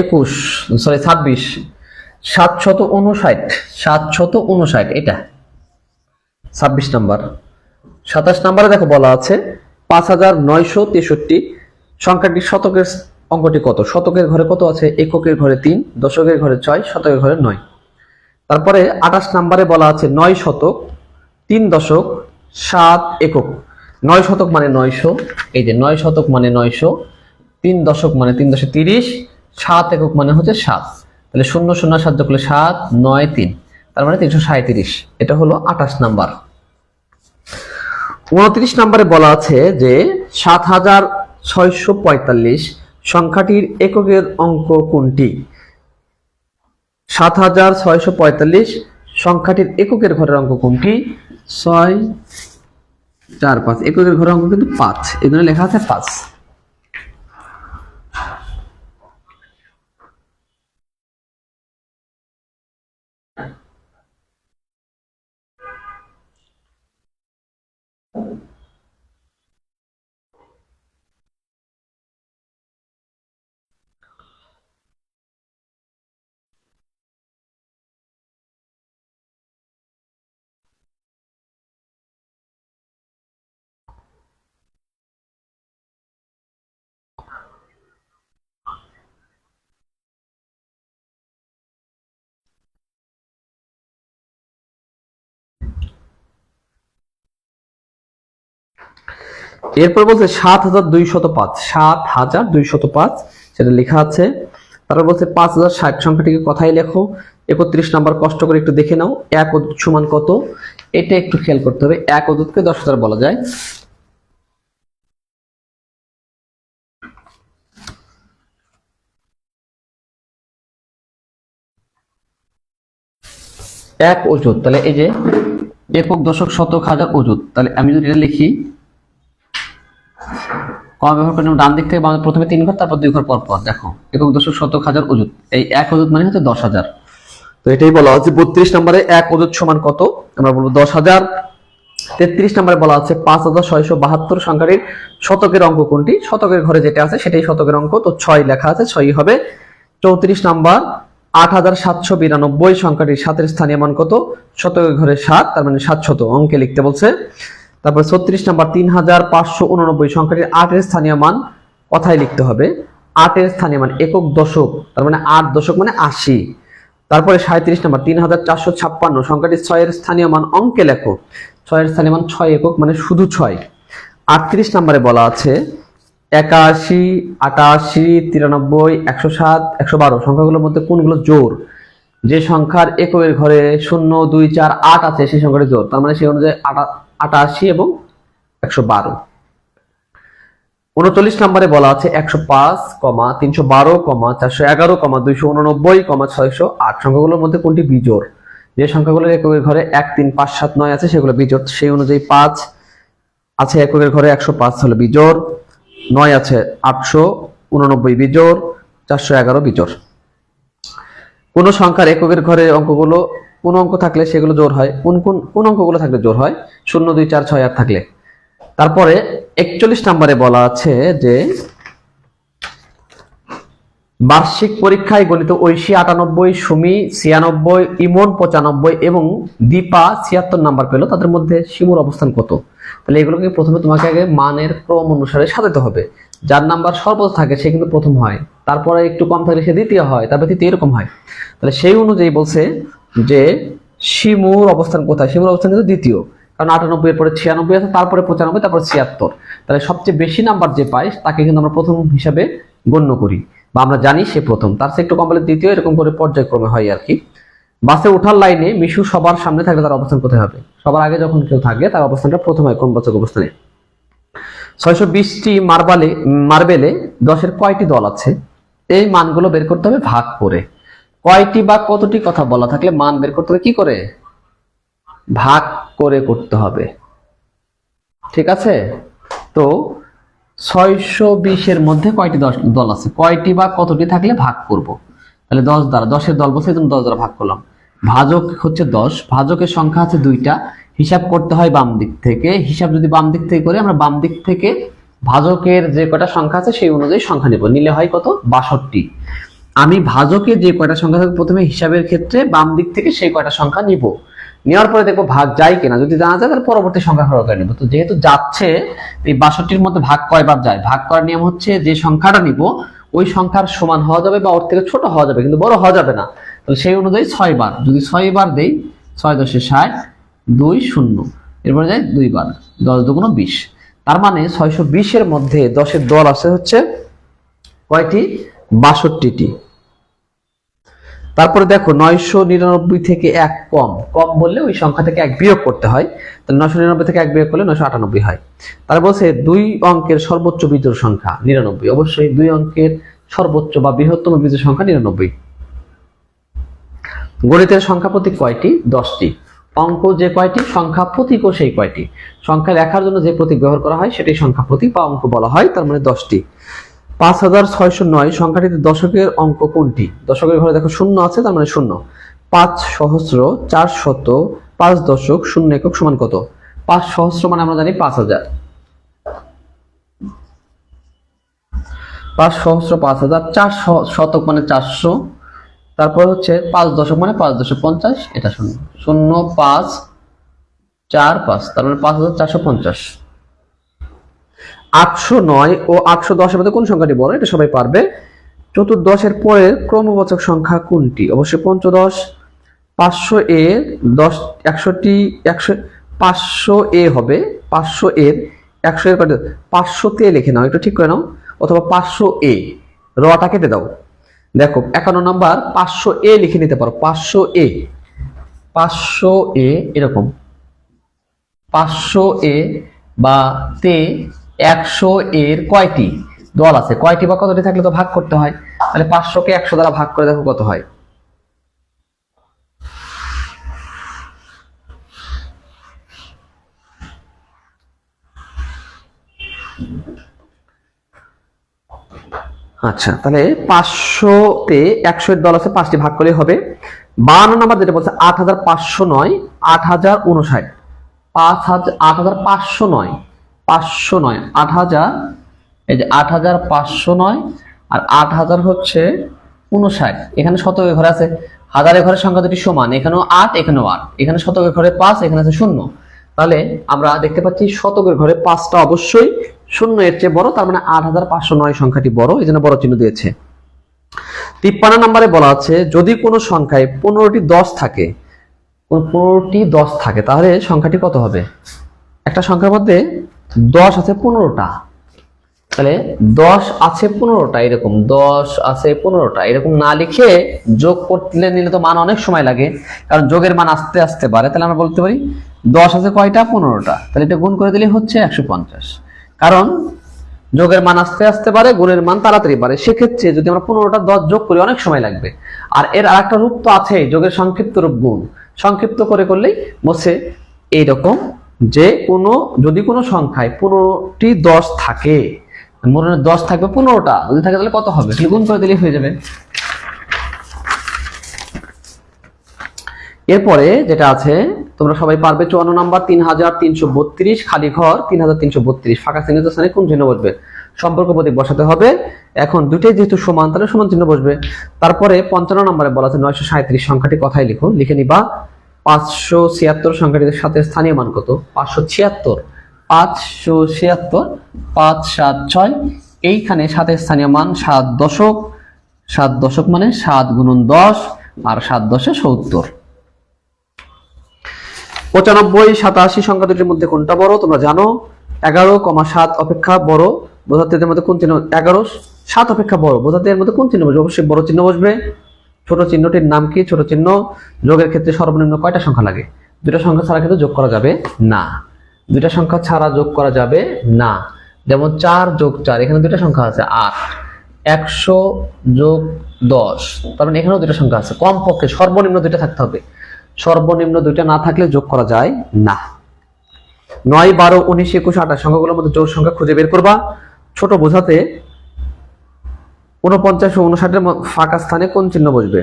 একুশ, সরি 26, 759 এটা 26 নাম্বার। 27 নাম্বারে দেখো বলা আছে 5963 সংখ্যাটি শতকের অঙ্কটি কত? শতকের ঘরে কত আছে? এককের ঘরে 3, দশকের ঘরে 6, শতকের ঘরে 9। তারপরে 28 নাম্বারে বলা আছে 9 শতক, 3 দশক, 7 একক। 9 শতক মানে 900, এই যে 9 শতক মানে 900, 3 দশক মানে 3 দশে 30, 7 একক মানে হচ্ছে 7। তাহলে 0 0 7 যোগ করলে 7, 9 3, তার মানে 337। এটা হলো 28 নাম্বার। 29 নাম্বারে বলা আছে যে 7645 সংখ্যাটির এককের অঙ্ক কোনটি? 7645 সংখ্যাটির এককের ঘরের অঙ্ক কোনটি? 6 4 5, এককের ঘরের অঙ্ক কিন্তু 5, এখানে লেখা আছে 5। এরপর বলছে 7205, 7205 সেটা লেখা আছে। তারপর বলছে 5060 সংখ্যাটিকে কথাই লেখো। 31 নাম্বার কষ্ট করে একটু দেখে নাও, এক অযুত সমান কত? এটা একটু খেয়াল করতে হবে। এক অযুতকে 10,000 বলা যায়। এক অযুত, তাহলে এই যে একক, দশক, শতক, হাজার, অযুত। তাহলে আমি যদি এটা লিখি, কমা ব্যবহার করে ডান দিক থেকে প্রথমে 3 ঘর, তারপর 2 ঘর পর পর। দেখো একক, দশক, শতক, হাজার, অযুত। এই এক অযুত মানে হচ্ছে 10,000। তো এটাই বলা হচ্ছে 32 নম্বরে এক অযুত সমান কত? আমরা বলবো 10,000। 33 নম্বরে বলা আছে 5672 সংখ্যাটির শতকের অঙ্ক কোনটি? শতকের ঘরে যেটা আছে সেটাই শতকের অঙ্ক, তো 6 লেখা আছে, 6 হবে। 34 নাম্বার 8792 সংখ্যাটির 7 স্থানীয় মান কত? শতকের ঘরে 7, তার মানে 700 অঙ্কে লিখতে বলছে। তারপর 36 নাম্বার 3589 সংখ্যাটির 8 এর স্থানীয় মান কথায় লিখতে হবে। 8 এর স্থানীয় মান একক, দশক, তার মানে 8 দশক মানে 80। তারপরে 37 নাম্বার 3456 সংখ্যাটির 6 এর স্থানীয় মান অঙ্কে লেখো। 6 এর স্থানীয় মান 6 একক মানে শুধু 6। 38 নম্বরে বলা আছে 81, 88, 93, 107, 112 সংখ্যাগুলোর মধ্যে কোনগুলো জোড়? যে সংখ্যার এককের ঘরে 0, 2, 4, 8 আছে সেই সংখ্যাটি জোড়, তার মানে সেই অনুযায়ী 88 এবং 112। 39 নম্বরে বলা আছে 105, 312, 411, 289, 608 সংখ্যাগুলোর মধ্যে কোনটি বিজোড়? যে সংখ্যাগুলোর এককের ঘরে 1, 3, 5, 7, 9 আছে সেগুলো বিজোড়, সেই অনুযায়ী 5 আছে এককের ঘরে 105 হলো বিজোড়, 9 আছে 889 বিজোড়, 411 বিজোড়। কোন সংখ্যার এককের ঘরে অঙ্কগুলো কোন অঙ্ক থাকলে সেগুলো জোড় হয়? কোন অঙ্কগুলো থাকলে জোড় হয়? 0, 2, 4, 6, 8 থাকলে। তারপরে 41 নম্বরে বলা আছে যে বার্ষিক পরীক্ষায় গণিত ঐশী 98, সুমি 96, ইমন 95 এবং দীপা 76 নাম্বার পেল, তাদের মধ্যে শিমুর অবস্থান কত? তাহলে এগুলোকে প্রথমে তোমাকে আগে মানের ক্রম অনুসারে সাজাতে হবে। যার নাম্বার সর্বোচ্চ থাকে সে কিন্তু প্রথম হয়, তারপরে একটু কম থাকলে সে দ্বিতীয় হয়, তারপরে তৃতীয়, এরকম হয়। তাহলে সেই অনুযায়ী বলছে যে শিমুর অবস্থান কোথায়? শিমুর অবস্থান কিন্তু দ্বিতীয়, কারণ 98 এর পরে 96 আছে, তারপরে 95, তারপর 76। তাহলে সবচেয়ে বেশি নাম্বার যে পায় তাকে কিন্তু আমরা প্রথম হিসাবে গণ্য করি, বা আমরা জানি সে প্রথম, তার চেয়ে একটু কম পেলে দ্বিতীয়, এরকম করে পর্যায়ক্রমে হয় আর কি। বাসে ওঠার লাইনে মিশু সবার সামনে থাকলে তার অবস্থান কোথায় হবে? সবার আগে যখন কেউ থাকে তার অবস্থানটা প্রথম হয় ক্রমবাচক অবস্থানে। 620টি মার্বেলে 10-এর কয়টি দল আছে? এই মানগুলো বের করতে হবে ভাগ করে। কয়টি বা কতটি কথা বলা থাকলে মান বের করতে হবে কি করে? ভাগ করে করতে হবে, ঠিক আছে? তো 620-এর মধ্যে কয়টি দল আছে? কয়টি বা কতটি থাকলে ভাগ করব। তাহলে 10 দ্বারা, 10-এর দল বলছে, 10 দ্বারা ভাগ করলাম। ভাজক হচ্ছে 10, ভাজকের সংখ্যা আছে 2টা, হিসাব করতে হয় বাম দিক থেকে। হিসাব যদি বাম দিক থেকে করে, আমরা বাম দিক থেকে ভাজকের যে কয়টা সংখ্যা আছে সেই অনুযায়ী সংখ্যা নেব, নিলে হয় কত? 62। আমি ভাজকের যে কয়টা সংখ্যা থাকবে প্রথমে হিসাবের ক্ষেত্রে বাম দিক থেকে সেই কয়টা সংখ্যা নিব, নেওয়ার পরে দেখবো ভাগ যায় কিনা, যদি জানা যায় তাহলে পরবর্তী সংখ্যা সহকারে নিব। তো যেহেতু যাচ্ছে, এই 62-র মধ্যে ভাগ কয়বার যায়? ভাগ করার নিয়ম হচ্ছে যে সংখ্যাটা নিব ওই সংখ্যার সমান হওয়া যাবে বা ওর থেকে ছোট হওয়া যাবে, কিন্তু বড় হওয়া যাবে না। তাহলে সেই অনুযায়ী 6 বার, যদি 6 বার দেই, 6 × 10 = 60, 2 0, এরপরে যায় 2 বার, 10 × 2 = 20। তার মানে 620-এর মধ্যে 10-এর দল আছে হচ্ছে কয়টি? 62টি। তারপরে দেখো 999 থেকে 1 কম, কম বললে ওই সংখ্যা থেকে 1 বিয়োগ করতে হয়। তাহলে 999 থেকে 1 বিয়োগ করলে 998 হয়। তার বলছে 2 অঙ্কের সর্বোচ্চ বিজোড় সংখ্যা 99। অবশ্যই 2 অঙ্কের সর্বোচ্চ বা বৃহত্তম বিজোড় সংখ্যা 99। গণিতের সংখ্যা প্রতীক কয়টি? 10টি। অঙ্ক যে কয়টি, সংখ্যা প্রতীকও সেই কয়টি। সংখ্যা লেখার জন্য যে প্রতীক ব্যবহার করা হয় সেটাই সংখ্যা প্রতীক বা অঙ্ক বলা হয়, তার মানে 10টি। 5609 সংখ্যাটিতে দশকের অঙ্ক কোনটি? দশকের ঘরে দেখো 0 আছে, তার মানে 0। 5 সহস্র 400 5 দশক 0 একক সমান কত? 5 সহস্র মানে আমরা জানি 5000, 5 সহস্র 5000, 4 শতক মানে 400, তারপর হচ্ছে 5 দশক মানে 5.50, এটা 0 0 5 4 5, তার মানে 5450। 809 ও 810-এর মধ্যে কোন সংখ্যাটি বড়? এটা সবাই পারবে। চতুর্দশের পরের ক্রমবাচক সংখ্যা কোনটি? অবশ্যই পঞ্চদশ। 500 এর 10 100টি 500 এ হবে, 500 এর 100 এর 500 লিখে নাও, একটু ঠিক করে নাও, অথবা 500 এ, রটা কেটে দাও। দেখো 51 নাম্বার 500 এ লিখে নিতে পারো, 500 এ, 500 এ এরকম, 500 এ বা তে 100 এর কয়টি দল আছে? কয়টি বা কতটি থাকলে তো ভাগ করতে হয়। তাহলে 500-কে 100 দ্বারা ভাগ করে দেখো কত হয়। আচ্ছা, তাহলে 500-তে 100 এর দল আছে, 5টি ভাগ করলে হবে। 52 নাম্বার যেটা বলছে 8509, 8059, 8509, 509, 8000, এই যে 8509 আর 8000 হচ্ছে 59। এখানে শতকের ঘরে আছে, হাজারের ঘরের সংখ্যা দুটি সমান, এখানেও 8, এখানেও 8, এখানে শতকের ঘরে 5, এখানে আছে 0। তাহলে আমরা দেখতে পাচ্ছি শতকের ঘরে 5টা অবশ্যই 0 এর চেয়ে বড়, তার মানে 8509 সংখ্যাটি বড়, এই জন্য বড় চিহ্ন দিয়েছে। 53 নম্বরে বলা আছে যদি কোনো সংখ্যায় 15টি 10 থাকে, 15টি 10 থাকে, তাহলে সংখ্যাটি কত হবে? একটা সংখ্যার মধ্যে 10 আছে 15টা, তাহলে 10 আছে 15টা, এরকম 10 আছে 15টা এরকম না লিখে যোগ করতে নিলে তো মান অনেক সময় লাগে, কারণ যোগের মান আস্তে আস্তে বাড়ে। তাহলে আমরা বলতে পারি 10 আছে কয়টা, 15টা, তাহলে এটা গুণ করে দিলে হচ্ছে 150। কারণ যোগের মান আস্তে আস্তে বাড়ে, গুণের মান তাড়াতাড়ি বাড়ে। সেক্ষেত্রে যদি আমরা 15টা 10 যোগ করি অনেক সময় লাগবে। আর এর আরেকটা রূপ তো আছে, যোগের সংক্ষিপ্ত রূপ গুণ। সংক্ষিপ্ত করে করলেই বলছে এইরকম, যে যদি কোনো সংখ্যায় 15টি 10 থাকে, মনে 10 থাকবে 15টা, যদি থাকে তাহলে কত হবে, গুণ করে দিলেই হয়ে যাবে। এরপরে যেটা আছে তোমরা সবাই পারবে, 54 নাম্বার 3332 খালি ঘর 3332, ফাঁকা চিহ্নিত স্থানে কোন চিহ্ন বসবে, সম্পর্ক প্রতীক বসাতে হবে। এখন দুটোই যেহেতু সমান, তাহলে সমান চিহ্ন বসবে। তারপরে 55 নম্বরে বলা আছে 937 সংখ্যাটি কথাই লিখো, লিখে নিবা। 576 সংখ্যাটির সাথে স্থানীয় মান কত, 576, 576, 576, এইখানে সাথে স্থানীয় মান 7 দশক, 7 দশক মানে 7 গুণন 10 আর 7 10 70। 95, 87 সংখ্যা দুটির মধ্যে কোনটা বড় তোমরা জানো। 11,7 অপেক্ষা বড়, বোঝাতে এর মধ্যে কোন চিহ্ন, 11 7 অপেক্ষা বড়, বোঝাতে এর মধ্যে কোন চিহ্ন বসবে, অবশ্যই বড় চিহ্ন বসবে। ছোট চিহ্নটির নাম কি, ছোট চিহ্ন। যোগের ক্ষেত্রে সর্বনিম্ন কয়টা সংখ্যা লাগে, দুটো সংখ্যা ছাড়া কিন্তু যোগ করা যাবে না, দুইটা সংখ্যা ছাড়া যোগ করা যাবে না। যেমন 4 যোগ 4, এখানে দুটো সংখ্যা আছে 8, 100 যোগ 10, তার মানে এখানেও দুটো সংখ্যা আছে, কমপক্ষে সর্বনিম্ন দুইটা থাকতে হবে, সর্বনিম্ন দুইটা না থাকলে যোগ করা যায় না। 9, 12, 19, 21, 28 সংখ্যাগুলোর মধ্যে জোড় সংখ্যা খুঁজে বের করবা। ছোট বোঝাতে 49 ও 59 এর ফাঁকা স্থানে কোন চিহ্ন বসবে,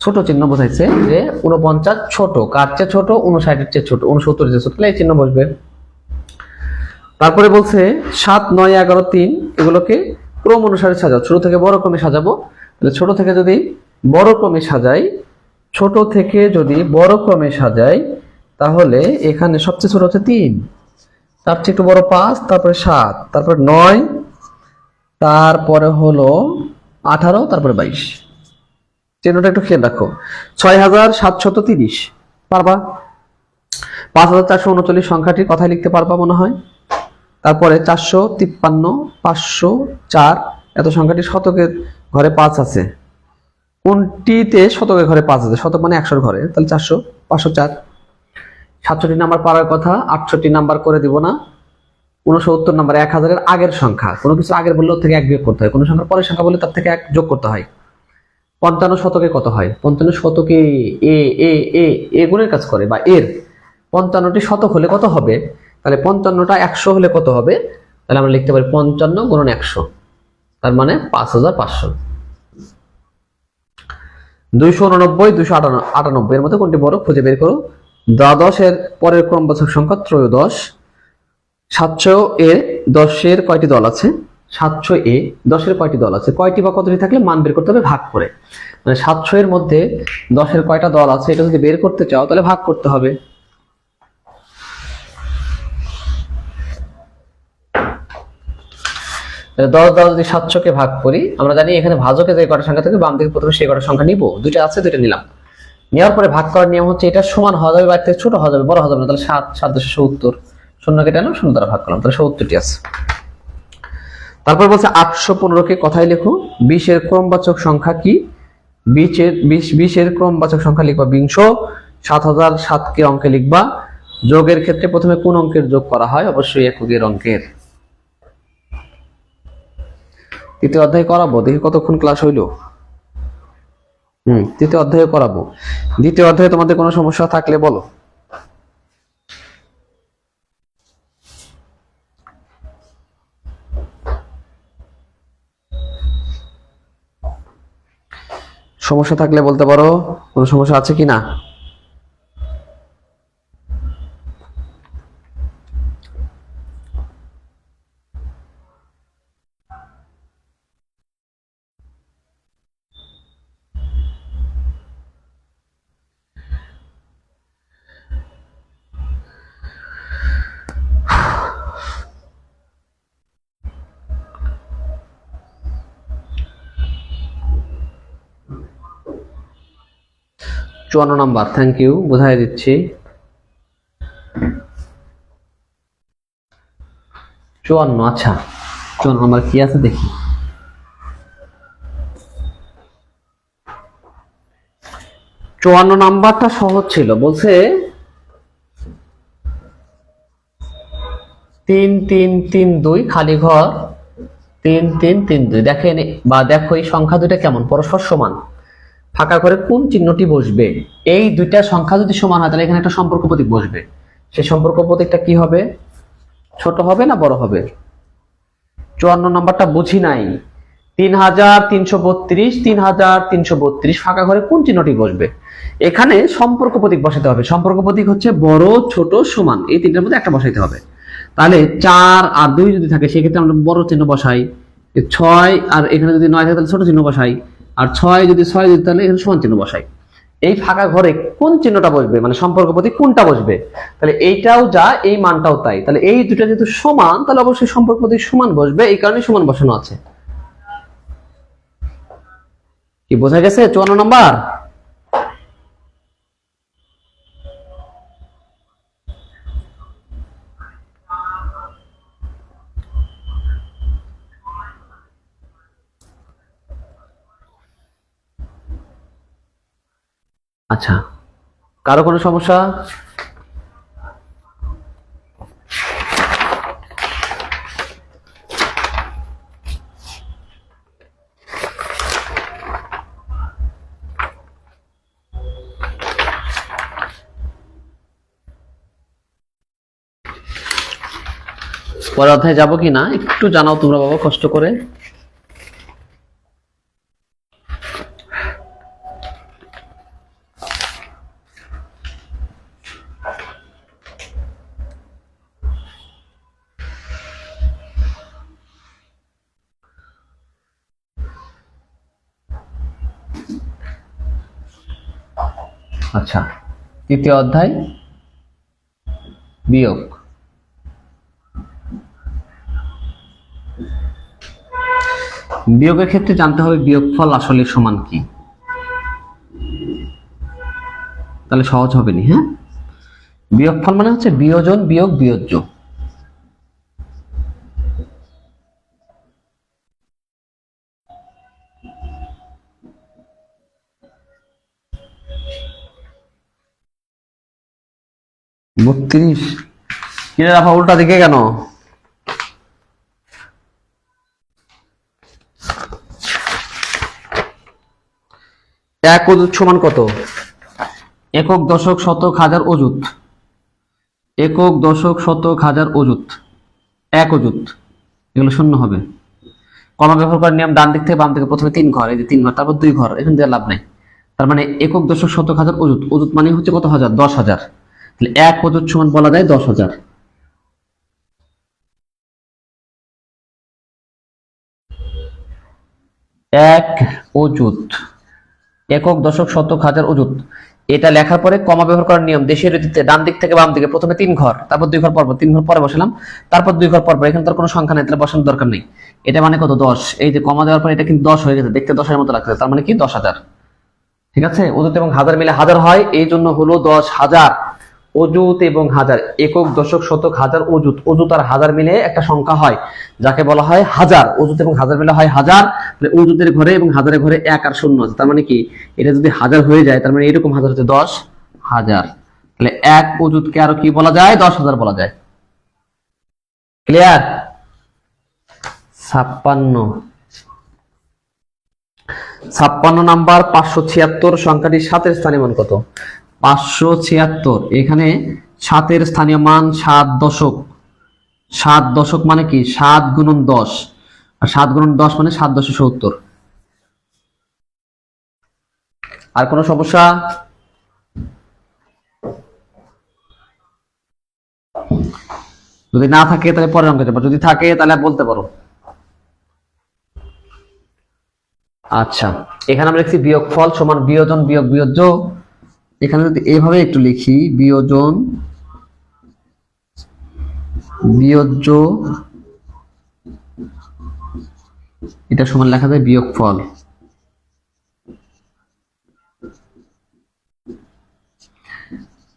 ছোট চিহ্ন বোঝাইছে যে 49 ছোট, কার চেয়ে ছোট, 59 এর চেয়ে ছোট, 69 এর চেয়ে ছোট, এই চিহ্ন বসবে। তারপরে বলছে 7, 9, 11, 3 এগুলোকে ক্রম অনুসারে সাজাও, ছোট থেকে বড় ক্রমে সাজাবো। তাহলে ছোট থেকে যদি বড় ক্রমে সাজাই, ছোট থেকে যদি বড় ক্রমে সাজাই, তাহলে এখানে সবচেয়ে ছোট হচ্ছে 3, তার চেয়ে একটু বড় 5, তারপরে 7, তারপরে 9, তারপরে হলো 18, তারপরে 22। চিহ্নটা একটু খেয়াল রাখো। 6730 পারবা। 5439 সংখ্যাটির কথাই লিখতে পারবা মনে হয়। তারপরে 453, 504 এত সংখ্যাটি শতকের ঘরে 5 আছে, কোনটিতে শতকের ঘরে 5 আছে, শতক মানে 100 ঘরে, তাহলে 400, 504। 67 নাম্বার পারার কথা, 68 নাম্বার করে দিব না। 69 নাম্বার 1000 এর আগের সংখ্যা, কোনো কিছু আগের বললে ওর থেকে 1 বিয়োগ করতে হয়, কোনো সংখ্যার পরের সংখ্যা বললে তার থেকে 1 যোগ করতে হয়। 55 শতকে কত হয়, 55 শতকে এ এ এ এ গুণের কাজ করে, বা এর 55টি শতক হলে কত হবে, তাহলে 55টা 100 হলে কত হবে, তাহলে আমরা লিখতে পারি 55 গুণন 100, তার মানে 5500। 289, 298 এর মধ্যে কোনটি বড় খুঁজে বের করো। দ্বাদশ এর পরের ক্রমবাচক সংখ্যা ত্রয়োদশ। 700 এ 10 এর কয়টি দল আছে, 700 এ 10 এর কয়টি দল আছে, কয়টি বা কতটি থাকলে মান বের করতে হবে ভাগ করে, মানে 700 এর মধ্যে 10 এর কয়টা দল আছে এটা যদি বের করতে চাও তাহলে ভাগ করতে হবে। তাহলে 10 দ্বারা যদি 700 কে ভাগ করি, আমরা জানি এখানে ভাজকে যে কয়টা সংখ্যা থাকে বাম দিকে প্রথমে সেই কয়টা সংখ্যা নিব, দুটো আছে দুটো নিলাম, নেওয়ার পরে ভাগ করার নিয়ম হচ্ছে এটা সমান হওয়া যাবে, বাইরে থেকে ছোট হওয়া যাবে, বড় হওয়া যাবে না। তাহলে 7, 7 × 70, শূন্য কেটে আনলাম, শূন্য দ্বারা ভাগ করলাম, তাহলে 70টি আছে। তারপর বলছে 815 কে কথাই লেখো। 20 এর ক্রমবাচক সংখ্যা কি, 20 এর ক্রমবাচক সংখ্যা লিখবা 20। 7007 কে অঙ্কে লিখবা। যোগের ক্ষেত্রে প্রথমে কোন অঙ্কের যোগ করা হয়, অবশ্যই এককের অঙ্কের। তৃতীয় অধ্যায় করাবো, দেখি কতক্ষণ ক্লাস হইলো। তৃতীয় অধ্যায় করাবো। দ্বিতীয় অধ্যায়ে তোমাদের কোনো সমস্যা থাকলে বলো। সমস্যা থাকলে বলতে পারো, কোনো সমস্যা আছে কি না। চুয়ান্ন নাম্বার, থ্যাংক ইউ, বোঝাই দিচ্ছি। 54, আচ্ছা 54 নম্বর কি আছে দেখি। 54 নাম্বারটা সহজ ছিল, বলছে 3 3 3 2 খালি ঘর 3 3 3 2। দেখেন বা দেখো এই সংখ্যা দুটো কেমন পরস্পর সমান, ফাঁকা করে কোন চিহ্নটি বসবে। এই দুইটা সংখ্যা যদি সমান হয় তাহলে এখানে একটা সম্পর্ক প্রতীক বসবে। সেই সম্পর্ক প্রতীকটা কি হবে? ছোট হবে না বড় হবে? 54 নাম্বারটা বুঝি নাই। 3332 3332 ফাঁকা ঘরে কোন চিহ্নটি বসবে? এখানে সম্পর্ক প্রতীক বসাতে হবে। সম্পর্ক প্রতীক হচ্ছে বড় ছোট সমান, এই তিনটার মধ্যে একটা বসাইতে হবে। তাহলে 4 আর 2 যদি থাকে সেক্ষেত্রে আমরা বড় চিহ্ন বসাই, 6 আর এখানে যদি 9 থাকে তাহলে ছোট চিহ্ন বসাই, আর 6 যদি তাহলে এখানে সমান চিহ্ন বসাই। এই ফাঁকা ঘরে কোন চিহ্নটা বসবে, মানে সম্পর্ক প্রতীক কোনটা বসবে? তাহলে এইটাও যা এই মানটাও তাই, তাহলে এই দুটো যেহেতু সমান তাহলে অবশ্যই সম্পর্ক প্রতীক সমান বসবে, এই কারণে সমান বসানো আছে। কি বোঝা গেছে 54 নাম্বার? আচ্ছা, কারো কোনো সমস্যা? পরের অধ্যায়ে যাবো কি না একটু জানাও তোমরা বাবা কষ্ট করে। আচ্ছা, তৃতীয় অধ্যায় বিয়োগ। বিয়োগের ক্ষেত্রে জানতে হবে বিয়োগফল আসলে সমান কি, তাহলে সহজ হবে নি। হ্যাঁ, বিয়োগফল মানে হচ্ছে বিয়োজন বিয়োগ বিয়োজ্য। বত্রিশ কিনে রাখা উল্টা দিকে কেন? এক অযুত সমান কত? একক দশক শতক হাজার অযুত। একক দশক শতক হাজার অযুত, এক অযুত, এগুলো শূন্য হবে। কমা ব্যবহার করার নিয়ম, ডান দিক থেকে বাম দিকে প্রথমে 3 ঘর, এই যে 3 ঘর, তারপর 2 ঘর, এখানে দেওয়ার লাভ নাই। তার মানে একক দশক শতক হাজার অযুত, অযুত মানে হচ্ছে কত হাজার? 10,000। তাহলে এক অযুত সমান বলা যায় 10,000। এক অযুত, একক দশক শতক হাজার অযুত, এটা লেখার পরে কমা ব্যবহার করার নিয়ম, দেশের রীতিতে ডান দিক থেকে বাম দিকে প্রথমে 3 ঘর, তারপর 2 ঘর পরপর, 3 ঘর পরে বসালাম, তারপর 2 ঘর পরপর, এখানে তার কোনো সংখ্যা নেই তাহলে বসানোর দরকার নেই। এটা মানে কত? 10। এই যে কমা দেওয়ার পরে এটা কিন্তু 10 হয়ে গেছে, দেখতে 10-এর মতো লাগছে, তার মানে কি 10,000। ঠিক আছে, অযুত এবং হাজার মিলে হাজার হয়, এই জন্য হলো 10,000। অযুত এবং হাজার, একক দশক শতক হাজার অযুত, অযুত আর হাজার মিলে একটা সংখ্যা হয় যাকে বলা হয় হাজার। অযুত এবং হাজার মিলে হয় হাজার। অযুতের ঘরে এবং হাজারের ঘরে 1 আর 0 আছে, তার মানে কি এটা যদি হাজার হয়ে যায় তার মানে এরকম হাজার হচ্ছে 10,000। তাহলে এক অযুতকে আরো কি বলা যায়? 10,000 বলা যায়। ক্লিয়ার? 56 নাম্বার 576 সংখ্যাটি 7-এর স্থানীয় মান কত? 576, এখানে 7-এর স্থানীয় মান 7 দশক। 7 দশক মানে কি 7 গুণন 10, আর 7 গুণন 10 মানে 7×10=70। আর কোনো সমস্যা? যদি না থাকে তাহলে পরের অঙ্কে যাবো, যদি থাকে তাহলে বলতে পারো। আচ্ছা, এখানে আমরা লিখছি বিয়োগফল সমান বিয়োজন বিয়োগ বিয়োজ্য। এখানে যদি এইভাবে একটু লিখি, বিয়োজন বিয়োজ্য, এটা সমান লেখা যায় বিয়োগফল।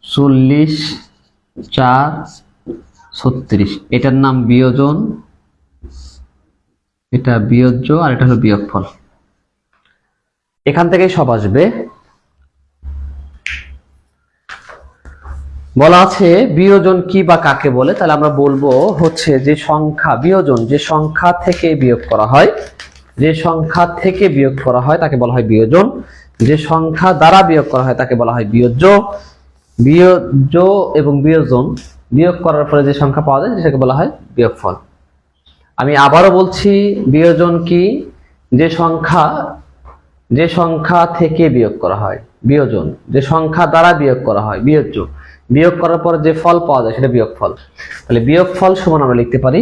চল্লিশ 4 36, এটার নাম বিয়োজন এটা বিয়োজ্য আর এটা হলো বিয়োগফল। এখান থেকেই সব আসবে। বলা আছে বিয়োজন কি বা কাকে বলে, তাহলে আমরা বলবো হচ্ছে যে সংখ্যা বিয়োজন, যে সংখ্যা থেকে বিয়োগ করা হয়, যে সংখ্যা থেকে বিয়োগ করা হয় তাকে বলা হয় বিয়োজন, যে সংখ্যা দ্বারা বিয়োগ করা হয় তাকে বলা হয় বিয়োজ্য। বিয়োজ্য এবং বিয়োজন বিয়োগ করার পরে যে সংখ্যা পাওয়া যায় সেটাকে বলা হয় বিয়োগফল। আমি আবারও বলছি, বিয়োজন কি, যে সংখ্যা থেকে বিয়োগ করা হয় বিয়োজন, যে সংখ্যা দ্বারা বিয়োগ করা হয় বিয়োজ্য, বিয়োগ করার পর যে ফল পাওয়া যায় সেটা বিয়োগফল। তাহলে বিয়োগফল সমান আমরা লিখতে পারি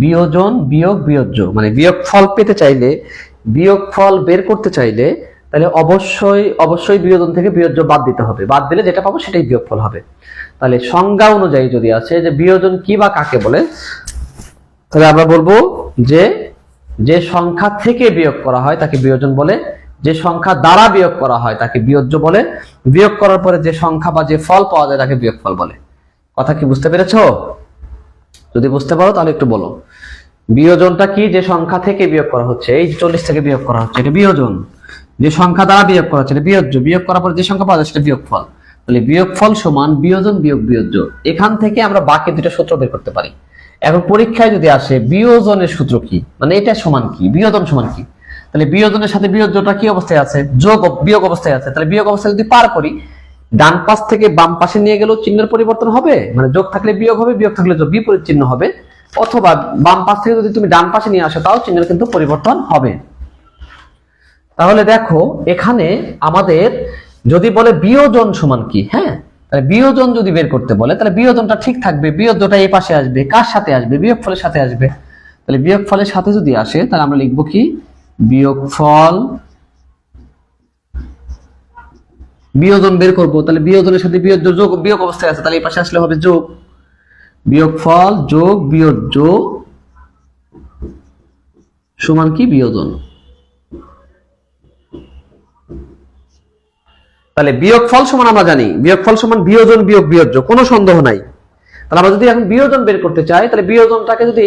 বিয়োজন বিয়োগ বিয়োজ্য। মানে বিয়োগফল পেতে চাইলে, বিয়োগফল বের করতে চাইলে তাহলে অবশ্যই বিয়োজন থেকে বিয়োজ্য বাদ দিতে হবে, বাদ দিলে যেটা পাবো সেটাই বিয়োগফল হবে। তাহলে সংজ্ঞা অনুযায়ী যদি আছে যে বিয়োজন কি বা কাকে বলে, তাহলে আমরা বলবো যে সংখ্যা থেকে বিয়োগ করা হয় তাকে বিয়োজন বলে, যে সংখ্যা দ্বারা বিয়োগ করা হয় তাকে বিয়োজ্য বলে, বিয়োগ করার পরে যে সংখ্যা বা যে ফল পাওয়া যায় তাকে বিয়োগফল বলে। কথা কি বুঝতে পেরেছো? যদি বুঝতে পারো তাহলে একটু বলো। বিয়োজনটা কি, যে সংখ্যা থেকে বিয়োগ করা হচ্ছে, এই 40 থেকে বিয়োগ করা হচ্ছে এটা বিয়োজন, যে সংখ্যা দ্বারা বিয়োগ করা হচ্ছে এটা বিয়োজ্য, বিয়োগ করার পরে যে সংখ্যা পাওয়া যায় সেটা বিয়োগফল। তাহলে বিয়োগফল সমান বিয়োজন বিয়োগ বিয়োজ্য। এখান থেকে আমরা বাকি দুটো সূত্র বের করতে পারি। এখন পরীক্ষায় যদি আসে বিয়োজনের সূত্র কি, মানে এটা সমান কি, বিয়োজন সমান কি, তাহলে বিয়োজনের সাথে বিয়োজ্যটা কি অবস্থায় আছে, বিয়োগ অবস্থায় আছে। তাহলে বিয়োগ অবস্থায় যদি পার করি, ডান পাশ থেকে বাম পাশে নিয়ে গেলেও চিহ্নের পরিবর্তন হবে, মানে যোগ থাকলে বিয়োগ হবে, বিয়োগ থাকলে যোগ, বিপরীত চিহ্ন হবে। অথবা বাম পাশ থেকে যদি তুমি ডান পাশে নিয়ে আসো তাও চিহ্নের কিন্তু পরিবর্তন হবে। তাহলে দেখো এখানে আমাদের যদি বলে বিয়োজন সমান কি, হ্যাঁ, তাহলে বিয়োজন যদি বের করতে বলে তাহলে বিয়োজনটা ঠিক থাকবে, বিয়োজ্যটা এই পাশে আসবে, কার সাথে আসবে, বিয়োগফলের সাথে আসবে। তাহলে বিয়োগফলের সাথে যদি আসে তাহলে আমরা লিখবো কি, বিয়োগফল। বিয়োজন বের করবো, তাহলে বিয়োজনের সাথে বিয়োজ্য যোগ, বিয়োগ অবস্থায় আছে, তাহলে এই পাশে আসলে হবে যোগ। বিয়োগফল যোগ বিয়োজ্য সমান কি, বিয়োজন। তাহলে বিয়োগফল সমান আমরা জানি বিয়োগফল সমান বিয়োজন বিয়োগ বিয়োজ্য, কোনো সন্দেহ নাই। তাহলে আমরা যদি এখন বিয়োজন বের করতে চাই, তাহলে বিয়োজনটাকে যদি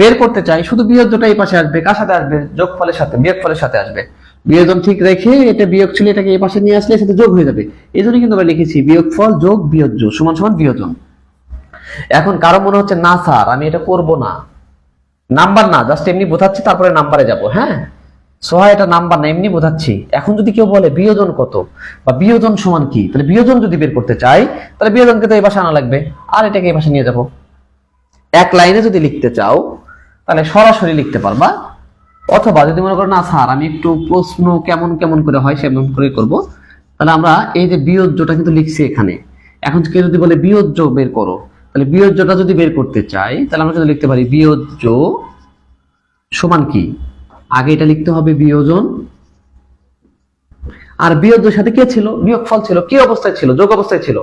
বের করতে চাই শুধু বিয়োজ্যটা এই পাশে আসবে, কার সাথে আসবে, যোগফলের সাথে, বিয়োগফলের সাথে আসবে। বিয়োজন ঠিক রেখে এটা বিয়োগ ছিল, এটাকে এই পাশে নিয়ে আসলে সাথে যোগ হয়ে যাবে। এই জন্য কিন্তু আমরা লিখেছি বিয়োগফল যোগ বিয়োজ্য সমান সমান বিয়োজন। এখন কারো মনে হচ্ছে না স্যার আমি এটা করব না, নাম্বার না, জাস্ট এমনি বোঝাচ্ছি তারপরে নাম্বারে যাব। হ্যাঁ, সোহা এটা নাম্বার না, এমনি বোঝাচ্ছি। এখন যদি কেউ বলে বিয়োজন কত বা বিয়োজন সমান কি, তাহলে বিয়োজন যদি বের করতে চাই তাহলে বিয়োজনকে তো এই পাশে আনা লাগবে, আর এটাকে এই পাশে নিয়ে যাব। এক লাইনে যদি লিখতে চাও তাহলে সরাসরি লিখতে পারবা, অথবা যদি মনে করো না স্যার আমি একটু প্রশ্ন কেমন কেমন করে হয় সেমন করে করব, তাহলে আমরা এই যে বিয়োজ্যটা কিন্তু লিখছি এখানে। এখন কেউ যদি বলে বিয়োজ্য বের করো, তাহলে বিয়োজ্যটা যদি বের করতে চাই তাহলে আমরা কিন্তু লিখতে পারি বিয়োজ্য সমান কি, আগে এটা লিখতে হবে বিয়োজন, আর বিয়োজ্যের সাথে কে ছিল, বিয়োগফল ছিল। কি অবস্থায় ছিল, যোগ অবস্থায় ছিল,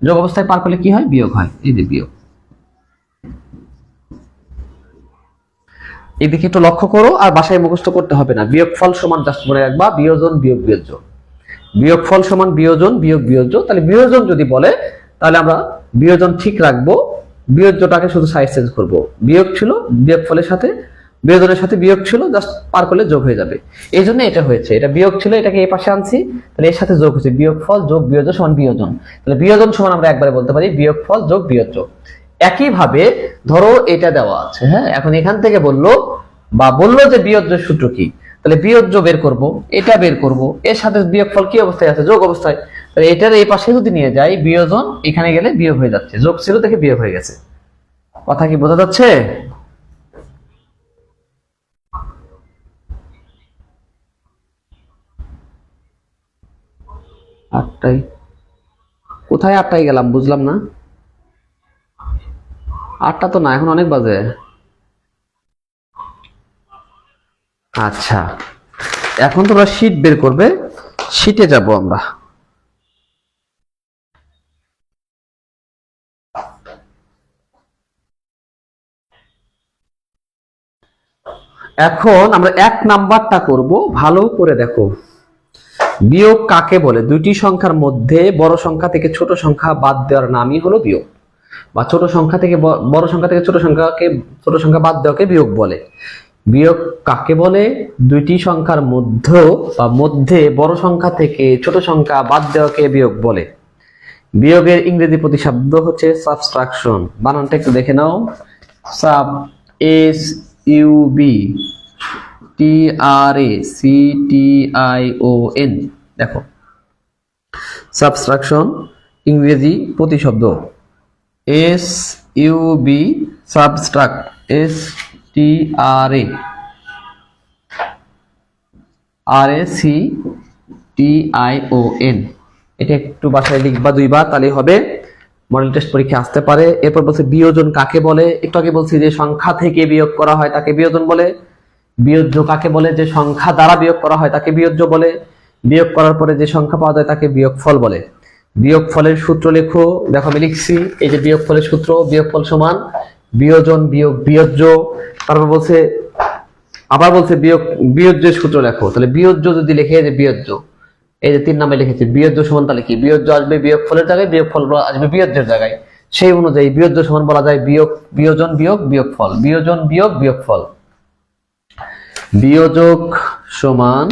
যোগ অবস্থায় পার করলে কি হয়, বিয়োগ হয়। এই যে বিয়োগ। এদিকে একটু লক্ষ্য করো, আর বাসায় মুখস্থ করতে হবে না। বিয়োগফল সমান জাস্ট মনে রাখবা বিয়োজন বিয়োগ বিয়োজ্য, বিয়োগফল সমান বিয়োজন বিয়োগ বিয়োজ্য। তাহলে বিয়োজন যদি বলে তাহলে আমরা বিয়োজন ঠিক রাখবো, বিয়োজ্যটাকে শুধু সাইড চেঞ্জ করবো। বিয়োগ ছিল বিয়োগফলের সাথে, বিয়োজনের সাথে বিয়োগ ছিল, জাস্ট পার করলে যোগ হয়ে যাবে। এই জন্য এটা হয়েছে, এটা বিয়োগ ছিল, এটাকে এই পাশে আনছি, তাহলে এর সাথে যোগ হচ্ছে। বিয়োগফল যোগ বিয়োজ্য সমান বিয়োজন। তাহলে বিয়োজন সমান আমরা একবারে বলতে পারি বিয়োগফল যোগ বিয়োজ্য। একইভাবে ধরো এটা দেওয়া আছে, হ্যাঁ, এখন এখান থেকে বললো যে বিয়োজ্য সূত্র কি, তাহলে বিয়োজ্য বের করব, এটা বের করব, এর সাথে বিয়োগফল কি অবস্থায় আছে, যোগ অবস্থায়। তাহলে এটার এই পাশে যদি নিয়ে যাই বিয়োজন, এখানে গেলে বিয়োগ হয়ে যাচ্ছে, যোগ ছিল থেকে বিয়োগ হয়ে গেছে। কথা কি বোঝা যাচ্ছে? আটটাই কোথায়, আটটাই গেলাম বুঝলাম না। আটটা তো না, এখন অনেক বাজে। আচ্ছা, এখন তোমরা শীট বের করবে, শীটে যাব আমরা। এখন আমরা 1 নাম্বারটা করব, ভালো করে দেখো। বিয়োগ কাকে বলে? দুইটি সংখ্যার মধ্যে বড় সংখ্যা থেকে ছোট সংখ্যা বাদ দেওয়ার নামই হলো বিয়োগ, বা ছোট সংখ্যা থেকে বড় সংখ্যা থেকে ছোট সংখ্যা বাদ দেওয়াকে বিয়োগ বলে। বিয়োগ কাকে বলে? দুইটি সংখ্যার মধ্যে বড় সংখ্যা থেকে ছোট সংখ্যা বাদ দেওয়াকে বিয়োগ বলে। বিয়োগের ইংরেজি প্রতিশব্দ হচ্ছে সাবট্রাকশন। বানানটা একটু দেখে নাও। Sub, SUBTRACTION। দেখো, সাবট্রাকশন ইংরেজি প্রতিশব্দ SUB, সাবট্রাক্ট STRACTION। এটা একটু বাসায় লিখবা দুইবার, তাহলে হবে, মডেল টেস্ট পরীক্ষা আসতে পারে। এরপর বলছে বিয়োজন কাকে বলে? একটু আগে বলছি যে সংখ্যা থেকে বিয়োগ করা হয় তাকে বিয়োজন বলে। বিয়োজ্য কাকে বলে? যে সংখ্যা দ্বারা বিয়োগ করা হয় তাকে বিয়োজ্য বলে। বিয়োগ করার পরে যে সংখ্যা পাওয়া যায় তাকে বিয়োগফল বলে। বিয়োগফলের সূত্র লেখো। দেখো আমি লিখছি, এই যে বিয়োগফলের সূত্র, বিয়োগফল সমান বিয়োজন বিয়োগ বিয়োজ্য। তারপর বলছে, আবার বলছে বিয়োজ্যের সূত্র লেখো। তাহলে বিয়োজ্য যদি লিখে, যে বিয়োজ্য, এই যে 3 নাম্বার লিখেছি, বিয়োজ্য সমান, তাহলে কি বিয়োজ্য আসবে বিয়োগফলের জায়গায়, বিয়োগফল আসবে বিয়োজ্যের জায়গায়। সেই অনুযায়ী বিয়োজ্য সমান বলা যায় বিয়োজন বিয়োগ বিয়োগফল, বিয়োজন বিয়োগ বিয়োগফল। বিয়োজক সমান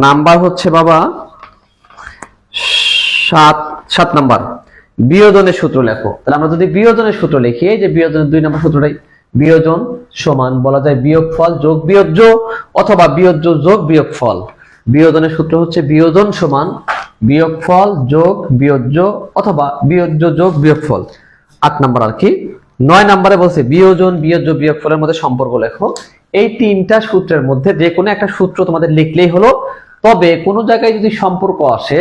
নাম্বার হচ্ছে বাবা 7 নাম্বার। বিয়োজনের সূত্র লেখো। তাহলে আমরা যদি বিয়োজনের সূত্র লিখি, এই যে বিয়োজনের 2 নাম্বার সূত্রটাই, বিয়োজন সমান বলা যায় বিয়োগফল যোগ বিয়োজ্য অথবা বিয়োজ্য যোগ বিয়োগফল। বিয়োজনের সূত্র হচ্ছে বিয়োজন সমান বিয়োগফল যোগ বিয়োজ্য অথবা বিয়োজ্য যোগ বিয়োগফল। 8 নাম্বার আর কি। 9 নাম্বারে বলছে বিয়োজন বিয়োজ্য বিয়োগফলের মধ্যে সম্পর্ক লেখো। এই 3টা সূত্রের মধ্যে যে কোনো একটা সূত্র তোমাদের লিখলেই হলো। তবে কোনো জায়গায় যদি সম্পর্ক আসে,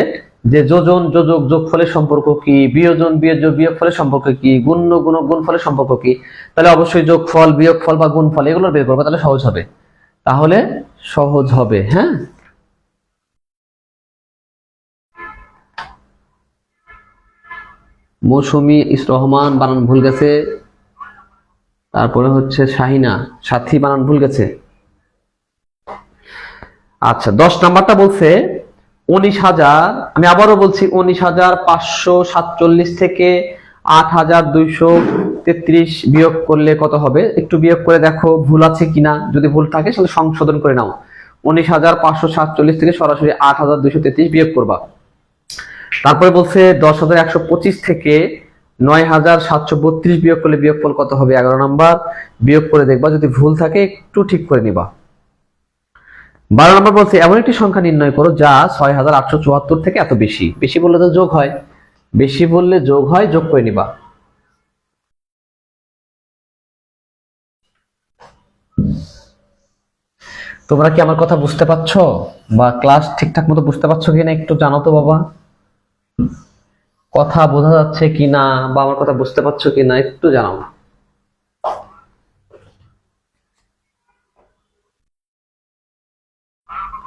যে যোজন যোজক যোগফলের সম্পর্ক কি, বিয়োজন বিয়োজ্য বিয়োগফলের সম্পর্ক কি, গুণ্য গুণক গুণফলের সম্পর্ক কি, তাহলে অবশ্যই যোগফল বিয়োগফল বা গুণফল এগুলো বের করবে, তাহলে সহজ হবে। হ্যাঁ, মৌসুমী রহমান বানান ভুল গেছে। তারপরে হচ্ছে শাহিনা সাথী বানান ভুল গেছে। আচ্ছা, 10 নাম্বারটা বলছে 19,000, আমি আবারও বলছি 19,547 থেকে 8,233 বিয়োগ করলে কত হবে? একটু বিয়োগ করে দেখো ভুল আছে কিনা। যদি ভুল থাকে তাহলে সংশোধন করে নাও। 19,547 থেকে সরাসরি 8,233 বিয়োগ করবা। তারপরে বলছে 10,125 থেকে 9,732 বিয়োগ করলে বিয়োগফল কত হবে? 11 নাম্বার। বিয়োগ করে দেখবা, যদি ভুল থাকে একটু ঠিক করে নিবা। 12 নম্বর বলছে এমন একটি সংখ্যা নির্ণয় করো যা 6,874 থেকে এত বেশি। বেশি বললে তো যোগ হয়, বেশি বললে যোগ হয়, যোগ করে নিবা। তোমরা কি আমার কথা বুঝতে পারছো বা ক্লাস ঠিকঠাক মতো বুঝতে পারছো কিনা একটু জানো তো বাবা। কথা বোঝা যাচ্ছে কিনা বা আমার কথা বুঝতে পারছো কিনা একটু জানাও।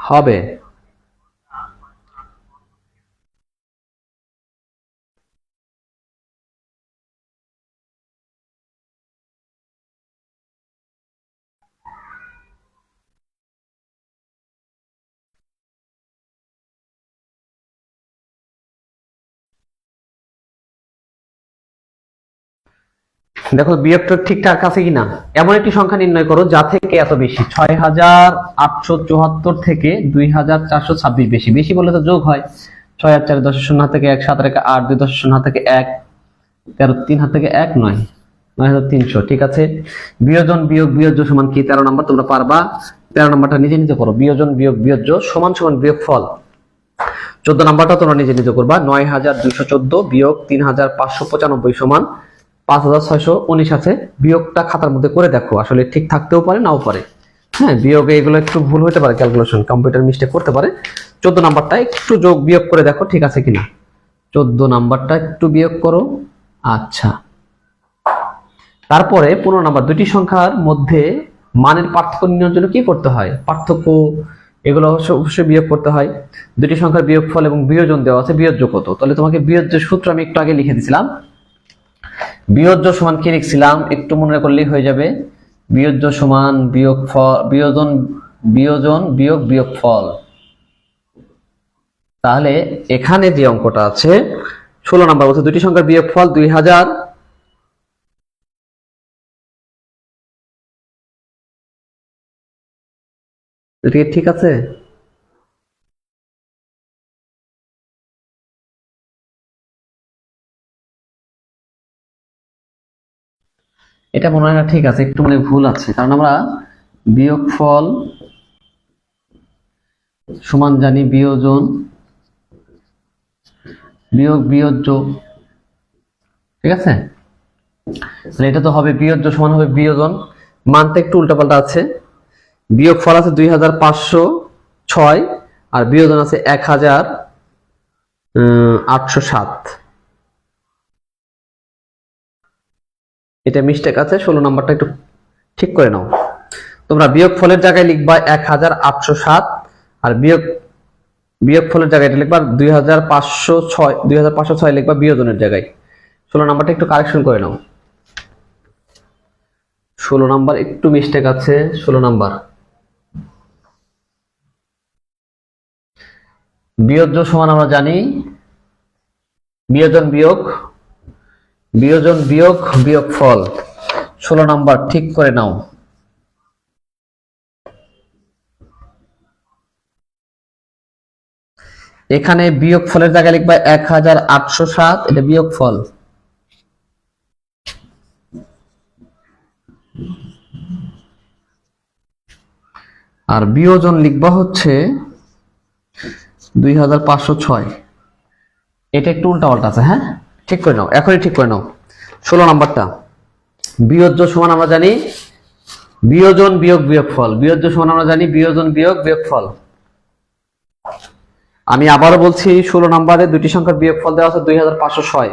হবে। দেখো বিয়োগটা ঠিকঠাক আছে কিনা। এমন একটি সংখ্যা নির্ণয় করো যা থেকে এত বেশি। 6,874 থেকে 2,426 বেশি। বেশি বললে তো যোগ হয়। 6 আর 4 10 শূন্য হাত থেকে 1, 7 আর 8, 2 10 শূন্য হাত থেকে 1, 13 3 হাত থেকে 1, 9, 9,300। ঠিক আছে। বিয়োজন বিয়োগ বিয়োজ্য সমান কি? 13 নম্বর তোমরা পারবা। 13 নম্বরটা নিজে নিজে করো। বিয়োজন বিয়োগ বিয়োজ্য সমান সমান বিয়োগফল। 14 নম্বরটা তোমরা নিজে নিজে করবা। 9,214 বিয়োগ 3,595 সমান 5,619 আছে। বিয়োগটা খাতার মধ্যে করে দেখো, আসলে ঠিক থাকতেও পারে নাও পারে। হ্যাঁ, বিয়োগে এগুলো একটু ভুল হতে পারে, ক্যালকুলেশন কম্পিউটার মিস্টেক করতে পারে। 14 নাম্বারটা একটু যোগ বিয়োগ করে দেখো ঠিক আছে কিনা। 14 নাম্বারটা একটু বিয়োগ করো। আচ্ছা, তারপরে 15 নাম্বার, দুটি সংখ্যার মধ্যে মানের পার্থক্য নির্ণয়ের জন্য কি করতে হয়? পার্থক্য এগুলো অবশ্যই বিয়োগ করতে হয়। দুটি সংখ্যার বিয়োগফল এবং বিয়োজন দেওয়া আছে। বিয়োজ্য কত? তাহলে তোমাকে বিয়োজ্যের সূত্র আমি একটু আগে লিখে দিয়েছিলাম। বিয়োজ্য সমান কি লিখছিলাম একটু মনে করলেই হয়ে যাবে। বিয়োজ্য সমান বিয়োজন বিয়োগ বিয়োগফল। তাহলে এখানে যে অঙ্কটা আছে 16 নাম্বার বলছে দুটি সংখ্যার বিয়োগফল 2,000 এটা কি ঠিক আছে? এটা মনে হয় না ঠিক আছে, একটু মনে হয় ভুল আছে, কারণ আমরা বিয়োগফল সমান জানি বিয়োজন বিয়োগ বিয়োজ্য, ঠিক আছে? তাহলে এটা তো হবে বিয়োজ্য সমান হবে বিয়োজন, মানটা একটু উল্টাপাল্টা আছে। বিয়োগফল আছে 2506 আর বিয়োজন আছে 1807। এটা মিস্টেক আছে, 16 নাম্বারটা একটু ঠিক করে নাও। তোমরা বিয়োগফলের জায়গায় লিখবা 1807 আর বিয়োগফলের জায়গায় এটা লিখবা 2506 লিখবা বিয়োজনের জায়গায়। 16 নাম্বারটা একটু কারেকশন করে নাও। 16 নাম্বার একটু মিস্টেক আছে। 16 নাম্বার বিয়োজ্য সমান আমরা জানি বিয়োজন বিয়োগ বিয়োগফল। 16 নাম্বার ঠিক করে নাও। এখানে বিয়োগফলের জায়গায় লিখবা 1807, এটা বিয়োগফল। আর বিয়োজন লিখবা হচ্ছে 2506। এটা একটু উল্টাপাল্টা আছে, হ্যাঁ ঠিক করে নাও, এখনই ঠিক করে নাও। 16 নাম্বারটা বিয়োজ্য সমান আমরা জানি বিয়োজন বিয়োগ বিয়োগফল। বিয়োজ্য সমান আমরা জানি বিয়োজন বিয়োগ বিয়োগফল। আমি আবারও বলছি, 16 নাম্বারে দুটি সংখ্যার বিয়োগফল দেওয়া আছে 2506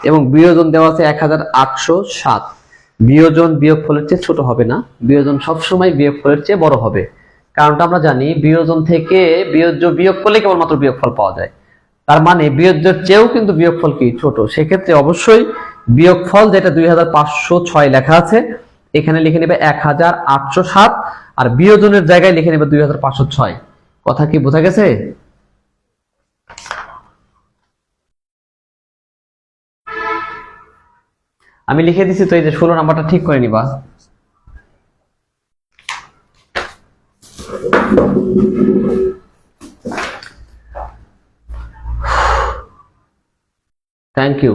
এবং বিয়োজন দেওয়া আছে 1807। বিয়োজন বিয়োগফলের চেয়ে ছোট হবে না, বিয়োজন সবসময় বিয়োগফলের চেয়ে বড় হবে। কারণটা আমরা জানি বিয়োজন থেকে বিয়োজ্য বিয়োগ করলে কেবলমাত্র বিয়োগফল পাওয়া যায়, তার মানে বিয়োজ্যের চেয়েও কিন্তু বিয়োগফল কি ছোট। সেক্ষেত্রে অবশ্যই বিয়োগফল যেটা 2506 লেখা আছে এখানে লিখে নেবে 1807 আর বিয়োজনের জায়গায় লিখে নেবে 2506। কথা কি বোঝা গেছে? আমি লিখে দিছি তো, এই যে 16 নাম্বারটা ঠিক করে নিবা। Thank you.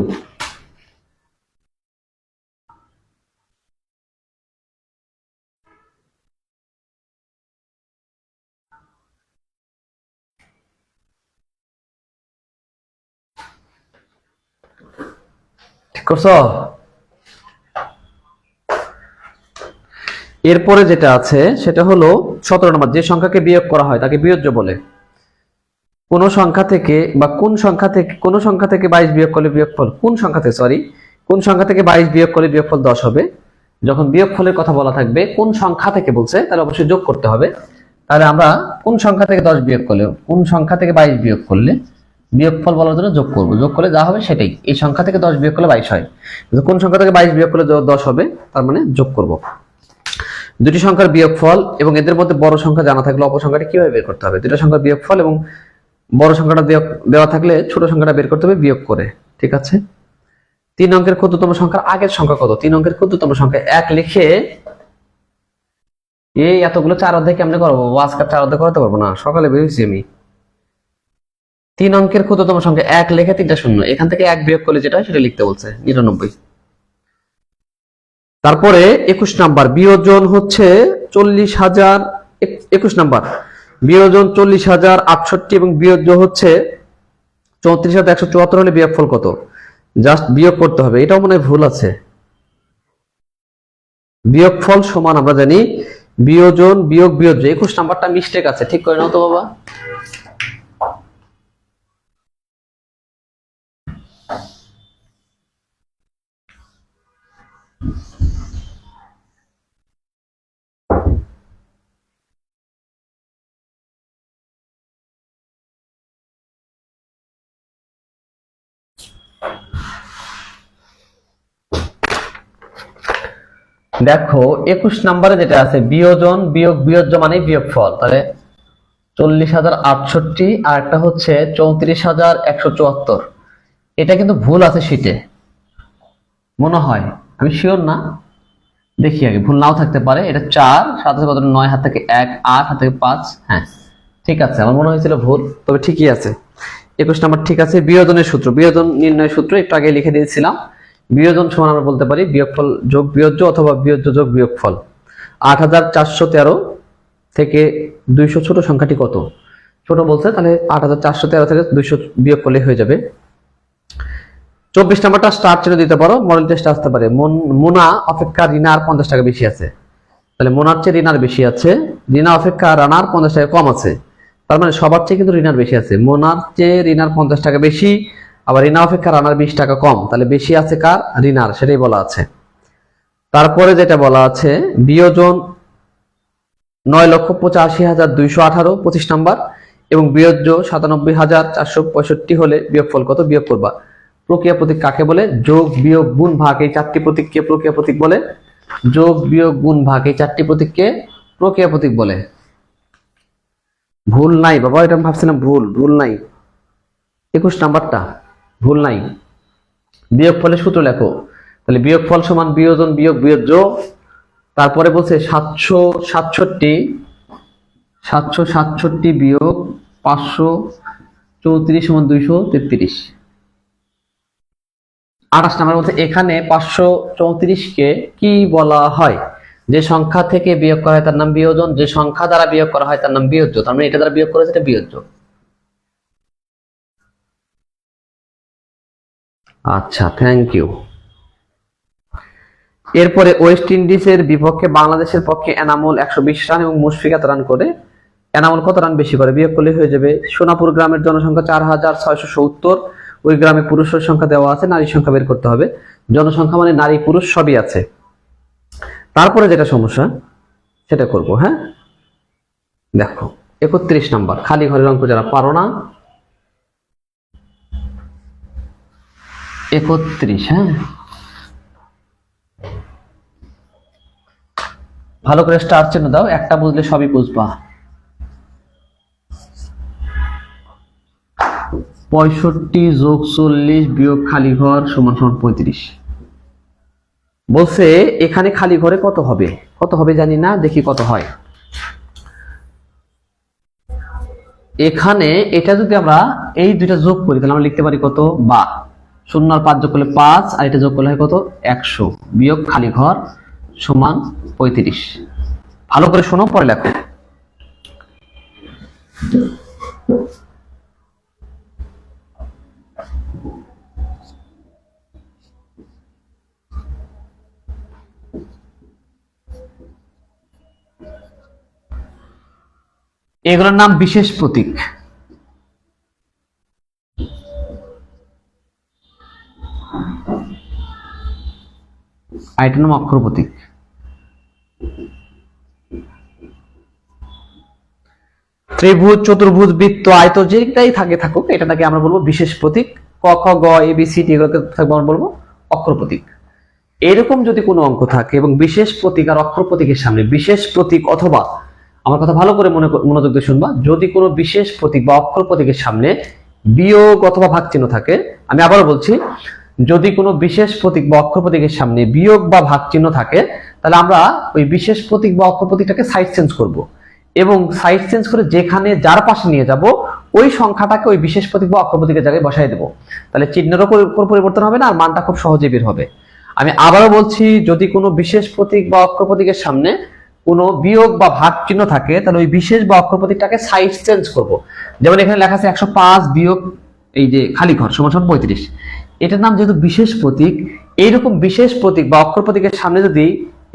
ঠিক করছো? এরপরে যেটা আছে সেটা হলো 17 নম্বর, যে সংখ্যাকে বিয়োগ করা হয় তাকে বিয়োজ্য বলে। কোন সংখ্যা থেকে 22 বিয়োগ করলে বিয়োগফল কোন সংখ্যা থেকে 22 বিয়োগ করলে বিয়োগফল 10 হবে। যখন বিয়োগফলের কথা বলা থাকবে কোন সংখ্যা থেকে বলছে তাহলে অবশ্যই যোগ করতে হবে। তাহলে আমরা কোন সংখ্যা থেকে 10 বিয়োগ করলে, কোন সংখ্যা থেকে 22 বিয়োগ করলে বিয়োগফল বলার জন্য যোগ করব, যোগ করলে যা হবে সেটাই। এই সংখ্যা থেকে 10 বিয়োগ করলে 22 হয়, কোন সংখ্যা থেকে 22 বিয়োগ করলে 10 হবে, তার মানে যোগ করব। দুটি সংখ্যার বিয়োগফল এবং এদের মধ্যে বড় সংখ্যা জানা থাকলে অপর সংখ্যাটি কিভাবে বের করতে হবে। দুটো সংখ্যার বিয়োগফল এবং বড় সংখ্যাটা দেওয়া থাকলে ছোট সংখ্যাটা বের করতে হবে বিয়োগ করে, ঠিক আছে? 3 অঙ্কের ক্ষুদ্রতম সংখ্যার আগের সংখ্যা কত? 3 অঙ্কের ক্ষুদ্রতম সংখ্যা 1 লিখে এই এতগুলো 4 অধ্যায় কেমনে করবো? আজকে 4 অধ্যায় করতে পারবো না, সকালে বেরিয়েছি আমি। 3 অঙ্কের ক্ষুদ্রতম সংখ্যা 1 লিখে 3টা শূন্য, এখান থেকে 1 বিয়োগ করলে যেটা সেটা লিখতে বলছে 99। তারপরে 21 নাম্বার বিয়োজন হচ্ছে 40,000। 21 নাম্বার বিয়োজন 40,068 এবং বিয়োজ্য হচ্ছে 34,174 হলে বিয়োগফল কত? জাস্ট বিয়োগ করতে হবে, এটাও মনে হয় ভুল আছে। বিয়োগফল সমান আমরা জানি বিয়োজন বিয়োগ বিয়োজ্য। 21 নাম্বারটা মিস্টেক আছে, ঠিক করে নাও তো বাবা। দেখো 21 নাম্বারে যেটা আছে বিয়োজন বিয়োগ বিয়োজ্য মানে বিয়োগফল, তাহলে 40,068 আর একটা হচ্ছে 34,174। এটা কিন্তু ভুল আছে শীটে মনে হয়, আমি শিওর না। দেখি আগে, ভুল নাও থাকতে পারে। এটা 4, 7 কত, 9, হাত থেকে 1, 8, হাত থেকে 5। হ্যাঁ ঠিক আছে, আমার মনে হয়েছিল ভুল, তবে ঠিকই আছে। 21 নম্বর ঠিক আছে। বিয়োজনের সূত্র, বিয়োজন নির্ণয় সূত্র একটু আগে লিখে দিয়েছিলাম। বিয়োজন সমান আমরা বলতে পারি বিয়োগফল যোগ বিয়োজ্য অথবা বিয়োজ্য যোগ বিয়োগফল। 8413 থেকে 200 ছোট সংখ্যাটি কত? ছোট বলছে, তাহলে 8413 থেকে 200 বিয়োগ করলে হয়ে যাবে। 24 নম্বরটা স্টার চিহ্ন দিতে পারো, মডেল টেস্ট আসতে পারে। মোনা অপেক্ষা রিনার 50 টাকা বেশি আছে, তাহলে মোনার চেয়ে রিনার বেশি আছে, রিনা অপেক্ষা রানার 50 টাকা কম আছে। তার মানে সবার চেয়ে কিন্তু রিনার বেশি আছে। মোনার চেয়ে রিনার 50 টাকা বেশি, আবার রিনা অপেক্ষা রানার 20 টাকা কম, তাহলে বেশি আছে কার? রিনার, সেটাই বলা আছে। তারপরে যেটা বলা আছে বিয়োজন 9,85,218 25 নাম্বার, এবং বিয়োজ্য 97,465 হলে বিয়োগফল কত? বিয়োগ করবা। প্রক্রিয়া প্রতীক কাকে বলে? যোগ বিয়োগ গুণ ভাগ, এই 4টি প্রতীককে প্রক্রিয়া প্রতীক বলে। যোগ বিয়োগ গুণ ভাগ, এই 4টি প্রতীককে প্রক্রিয়া প্রতীক বলে। ভুল নাই বাবা, এটা আমি ভাবছিলাম ভুল নাই। 21 নাম্বারটা ভুল নাই। বিয়োগফলের সূত্র লেখো, তাহলে বিয়োগফল সমান বিয়োজন বিয়োগ বিয়োজ্য। তারপরে বলছে 767 বিয়োগ 534 সমান 233। 28 নাম্বার বলছে এখানে 534 কে কি বলা হয়? যে সংখ্যা থেকে বিয়োগ করা হয় তার নাম বিয়োজন, যে সংখ্যা দ্বারা বিয়োগ করা হয় তার নাম বিয়োজ্য। তার মানে এটা দ্বারা বিয়োগ করেছে, এটা বিয়োজ্য। আচ্ছা, থ্যাংক ইউ। এরপরে ওয়েস্ট ইন্ডিজের বিপক্ষে বাংলাদেশের পক্ষে এনামুল 120 রান এবং মুশফিকাত রান করে। এনামুল কত রান বেশি করে? বিয়োগ করলে হয়ে যাবে। সোনাপুর গ্রামের জনসংখ্যা 4670, ওই গ্রামে পুরুষের সংখ্যা দেওয়া আছে, নারীর সংখ্যা বের করতে হবে। জনসংখ্যা মানে নারী পুরুষ সবই আছে। তারপরে যেটা সমস্যা সেটা করব। হ্যাঁ দেখো 31 নাম্বার খালি ঘরের অঙ্ক, যারা পারো না 31। হ্যাঁ ভালো করে স্টার চিহ্ন দাও, একটা বুঝলে সবই বুঝবা। 65 যোগ 40 বিয়োগ খালি ঘর সমান সমান 35। বলছে এখানে খালি ঘরে কত হবে? কত হবে জানি না, দেখি কত হয়। এখানে এটা যদি আমরা এই দুইটা যোগ করি তাহলে আমরা লিখতে পারি কত? বা 0 আর 5 যোগ করলে 5, আর এটা যোগ করলে হয় কত? 100 বিয়োগ খালি ঘর সমান 35। ভালো করে শোনো, পরে লেখো। এগুলোর নাম বিশেষ প্রতীক। আইটার নাম অক্ষর প্রতীক। ত্রিভুজ, চতুর্ভুজ, বৃত্ত, আয়ত যেটাই থাকুক এটাকে আমরা বলবো বিশেষ প্রতীক। ক খ গ এ বি সি ডি এগুলোকে থাকবো আমরা বলবো অক্ষর প্রতীক। এরকম যদি কোনো অঙ্ক থাকে এবং বিশেষ প্রতীক আর অক্ষর প্রতীকের সামনে, বিশেষ প্রতীক অথবা, আমার কথা ভালো করে মনোযোগ দিয়ে শুনবা, যদি কোনো বিশেষ প্রতীক বা অক্ষর প্রতীকের সামনে বিয়োগ অথবা ভাগ চিহ্ন থাকে, আমি আবারও বলছি, যদি কোনো বিশেষ প্রতীক বা অক্ষর প্রতীকের সামনে বিয়োগ বা ভাগ চিহ্ন থাকে তাহলে আমরা ওই বিশেষ প্রতীক বা অক্ষর প্রতীকটাকে সাইড চেঞ্জ করব, এবং সাইড চেঞ্জ করে যেখানে যার পাশে নিয়ে যাব ওই সংখ্যাটাকে ওই বিশেষ প্রতীক বা অক্ষর প্রতীকের জায়গায় বসাই দেবো। তাহলে চিহ্নেরও কোনো পরিবর্তন হবে না, আর মানটা খুব সহজে বের হবে। আমি আবারও বলছি, যদি কোনো বিশেষ প্রতীক বা অক্ষর প্রতীকের সামনে কোনো বিয়োগ বা ভাগ চিহ্ন থাকে তাহলে ওই বিশেষ বা অক্ষর প্রতীকটাকে সাইড চেঞ্জ করব। যেমন এখানে লেখা আছে 105 বিয়োগ এই যে খালি ঘর সমান 35, এটার নাম যেহেতু বিশেষ প্রতীক, এইরকম বিশেষ প্রতীক বা অক্ষর প্রতীকের সামনে যদি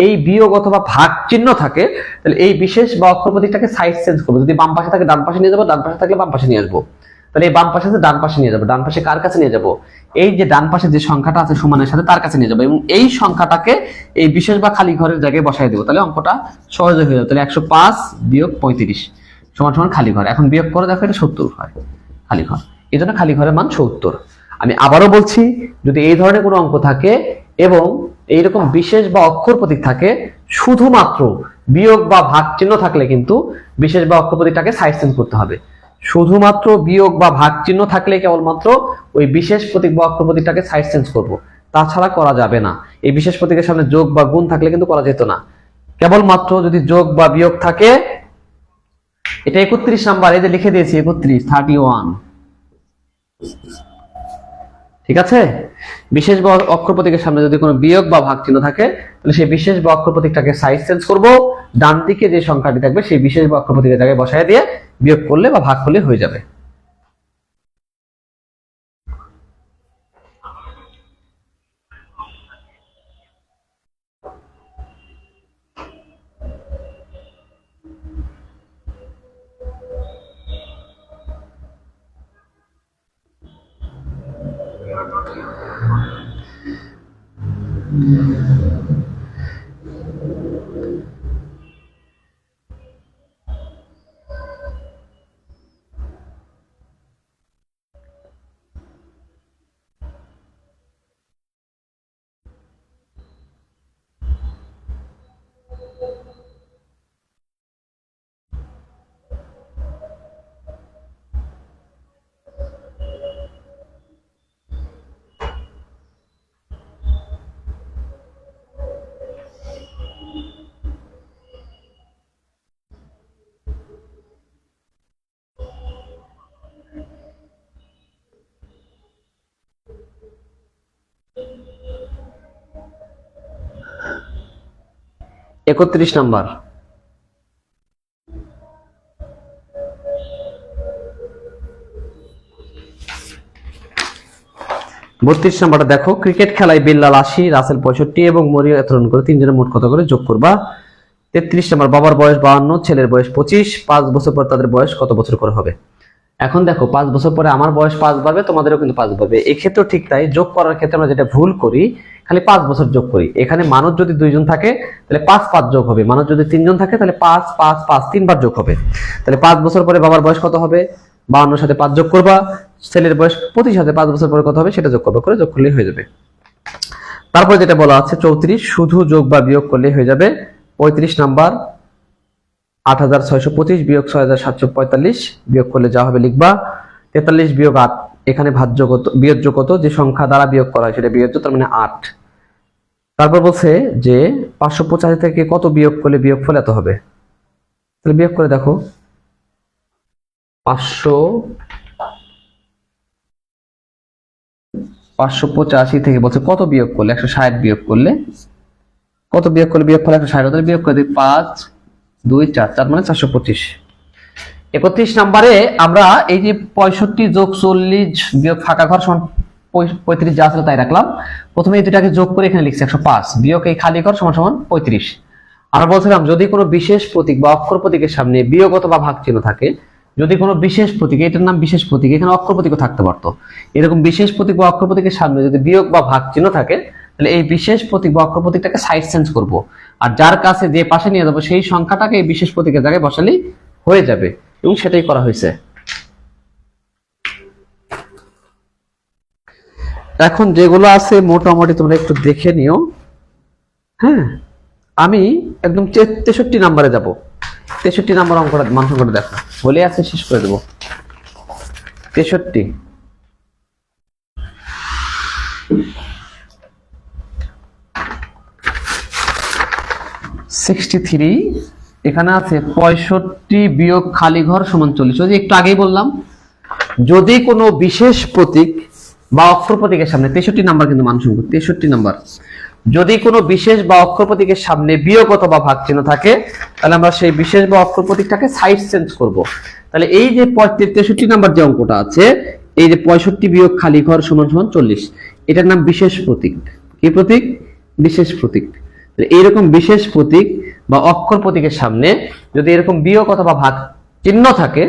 এই বিয়োগ অথবা ভাগ চিহ্ন থাকে তাহলে এই বিশেষ বা অক্ষর প্রতীকটাকে সাইড চেঞ্জ করবো। যদি বাম পাশে থাকে ডান পাশে নিয়ে যাবো, ডান পাশে থাকলে বাম পাশে নিয়ে আসবো। তাহলে এই বাম পাশে আছে ডান পাশে নিয়ে যাবো, ডান পাশে কার কাছে নিয়ে যাবো? এই যে ডান পাশে যে সংখ্যাটা আছে সমানের সাথে তার কাছে নিয়ে যাবো, এবং এই সংখ্যাটাকে এই বিশেষ বা খালি ঘরের জায়গায় বসাই দেবো। তাহলে অঙ্কটা সহজে হয়ে যাবে। তাহলে 105 বিয়োগ 35 সমান সমান খালি ঘর। এখন বিয়োগ করে দেখো এটা 70 হয় খালি ঘর, এই জন্য খালি ঘরের মান 70। আমি আবারও বলছি, যদি এই ধরনের কোনো অঙ্ক থাকে এবং এইরকম বিশেষ বা অক্ষর প্রতীক থাকে, শুধুমাত্র বিয়োগ বা ভাগ চিহ্ন থাকলে কিন্তু বিশেষ বা অক্ষর প্রতীকটাকে সাইড চেঞ্জ করতে হবে। শুধুমাত্র বিয়োগ বা ভাগ চিহ্ন থাকলে কেবলমাত্র ওই বিশেষ প্রতীক বা অক্ষর প্রতীকটাকে সাইড চেঞ্জ করব। তাছাড়া করা যাবে না। এই বিশেষ প্রতীকের সামনে যোগ বা গুণ থাকলে কিন্তু করা যেত না, কেবলমাত্র যদি যোগ বা বিয়োগ থাকে। এটা 31 নাম্বার, এই যে লিখে দিয়েছি 31 ঠিক আছে। বিশেষ বা অক্ষর প্রতীকের সামনে যদি কোনো বিয়োগ বা ভাগ চিহ্ন থাকে তাহলে সেই বিশেষ বা অক্ষর প্রতীকটাকে সাইজ চেঞ্জ করব, ডান দিকে যে সংখ্যাটি থাকবে সেই বিশেষ বা অক্ষর প্রতীকের জায়গায় বসায় দিয়ে বিয়োগ করলে বা ভাগ করলে হয়ে যাবে। একত্রিশ নাম্বার, 32 নাম্বারটা দেখো, ক্রিকেট খেলায় বিল্লাল 80, রাসেল 65 এবং মরিয়া এতরণ করে তিনজনের মোট কত করে যোগ করবা। 33 নাম্বার, বাবার বয়স 52, ছেলের বয়স 25, 5 বছর পর তাদের বয়স কত বছর করে হবে। এখন দেখো 5 বছর পরে আমার বয়স 5 বাড়বে, তোমাদেরও কিন্তু 5 বাড়বে। এই ক্ষেত্রেও ঠিক তাই, যোগ করার ক্ষেত্রে আমরা যেটা ভুল করি খালি 5 বছর যোগ করি। এখানে মানুষ যদি 2 জন থাকে তাহলে 5 5 যোগ হবে, মানুষ যদি 3 জন থাকে তাহলে 5 5 5 3বার যোগ হবে। তাহলে 5 বছর পরে বাবার বয়স কত হবে, 52 সাথে 5 যোগ করবা, ছেলের বয়স 25 সাথে 5 বছর পরে কত হবে সেটা যোগ করবা, করে যোগ করলেই হয়ে যাবে। তারপর যেটা বলা আছে 34, শুধু যোগ বা বিয়োগ করলেই হয়ে যাবে। 35 নাম্বার, 8625 বিয়োগ 6745 বিয়োগ করলে যা হবে লিখবা। 43 বিয়োগ 8, এখানে ভাজ্য কত বিয়োজ্য কত, যে সংখ্যা দ্বারা বিয়োগ করা হয় সেটা বিয়োজ্য, তার মানে 8। তারপর বলছে যে 585 থেকে কত বিয়োগ করলে বিয়োগফল এত হবে। তাহলে বিয়োগ করে দেখো, 585 থেকে বলছে কত বিয়োগ করলে, 160 বিয়োগ করলে কত বিয়োগ করলে বিয়োগফল 160, তাহলে বিয়োগ করে দিই 5 2 4, 4 মানে 425। 31 নম্বরে আমরা এই যে 65 যোগ 40 বিয়োগ ফাঁকা ঘর সমান 35 যা ছিল তাই রাখলাম। প্রথমে এই দুটাকে যোগ করে এখানে লিখছি 105 বিয়োগ এই খালি ঘর সমান সমান 35। আমরা বলছিলাম যদি কোনো বিশেষ প্রতীক বা অক্ষর প্রতীকের সামনে বিয়োগ অথবা ভাগ চিহ্ন থাকে, যদি কোনো বিশেষ প্রতীক, এটার নাম বিশেষ প্রতীক, এখানে অক্ষর প্রতীকও থাকতে পারতো, এরকম বিশেষ প্রতীক বা অক্ষর প্রতীকের সামনে যদি বিয়োগ বা ভাগ চিহ্ন থাকে তাহলে এই বিশেষ প্রতীক বা অক্ষর প্রতীকটাকে সাইড চেঞ্জ করব, আর যার কাছে যে পাশে নিয়ে যাবো সেই সংখ্যাটাকে এই বিশেষ প্রতীকের জায়গায় বসালেই হয়ে যাবে, এবং সেটাই করা হয়েছে। এখন যেগুলো আছে মোটামুটি তোমরা একটু দেখে নিও। হ্যাঁ, আমি একদম 63 নাম্বারে যাব। 63 নাম্বার অঙ্কটা মান সংখ্যাটা দেখো, বলে আছে শেষ করে দেবো। 63 63 এখানে আছে 65 বিয়োগ খালি ঘর সমান 40। ওই যে একটু আগেই বললাম, যদি কোনো বিশেষ প্রতীক বা অক্ষর প্রতীকের সামনে 63 নাম্বার কিন্তু মান সংখ্যা 63 নাম্বার, যদি কোনো বিশেষ বা অক্ষর প্রতীকের সামনে বিয়োগ অথবা ভাগ চিহ্ন থাকে তাহলে আমরা সেই বিশেষ বা অক্ষর প্রতীকটাকে সাইড চেঞ্জ করব। তাহলে এই যে 63 নাম্বার যে অঙ্কটা আছে, এই যে 65 বিয়োগ খালি ঘর সমান সমান 40, এটার নাম বিশেষ প্রতীক। কি প্রতীক? বিশেষ প্রতীক। এইরকম বিশেষ প্রতীক বা অক্ষর প্রতীকের সামনে যদি এরকম বিয়োগ অথবা ভাগ চিহ্ন থাকে,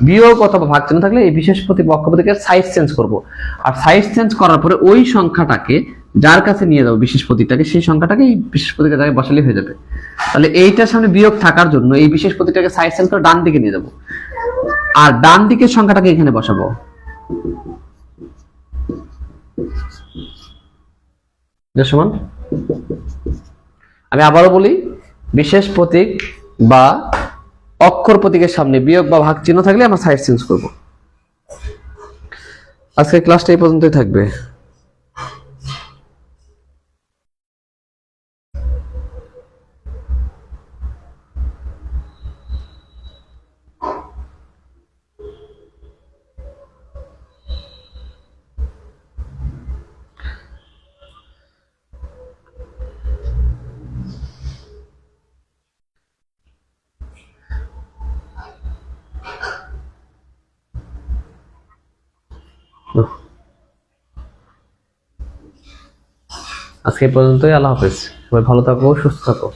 বিয়োগ অথবা ভাগ চিহ্ন থাকলে এই বিশেষ প্রতীক বা অক্ষর প্রতীকের সাইজ চেঞ্জ করব, আর সাইজ চেঞ্জ করার পরে ওই সংখ্যাটাকে যার কাছে নিয়ে যাবো বিশেষ প্রতীকটাকে, সেই সংখ্যাটাকে এই বিশেষ প্রতীকের জায়গায় বসালেই হয়ে যাবে। তাহলে এইটার সামনে বিয়োগ থাকার জন্য এই বিশেষ প্রতীকটাকে সাইজ চেঞ্জ করে ডান দিকে নিয়ে যাব, আর ডান দিকের সংখ্যাটাকে এখানে বসাবো। সমান, আমি আবারও বলি, বিশেষ প্রতীক বা অক্ষর প্রতীকের সামনে বিয়োগ বা ভাগ চিহ্ন থাকলে আমরা সাইড চেঞ্জ করব। আজকে ক্লাসটা এই পর্যন্তই থাকবে। আজকে এই পর্যন্তই। আল্লাহ হাফেজ। সবাই ভালো থাকো, সুস্থ থাকো।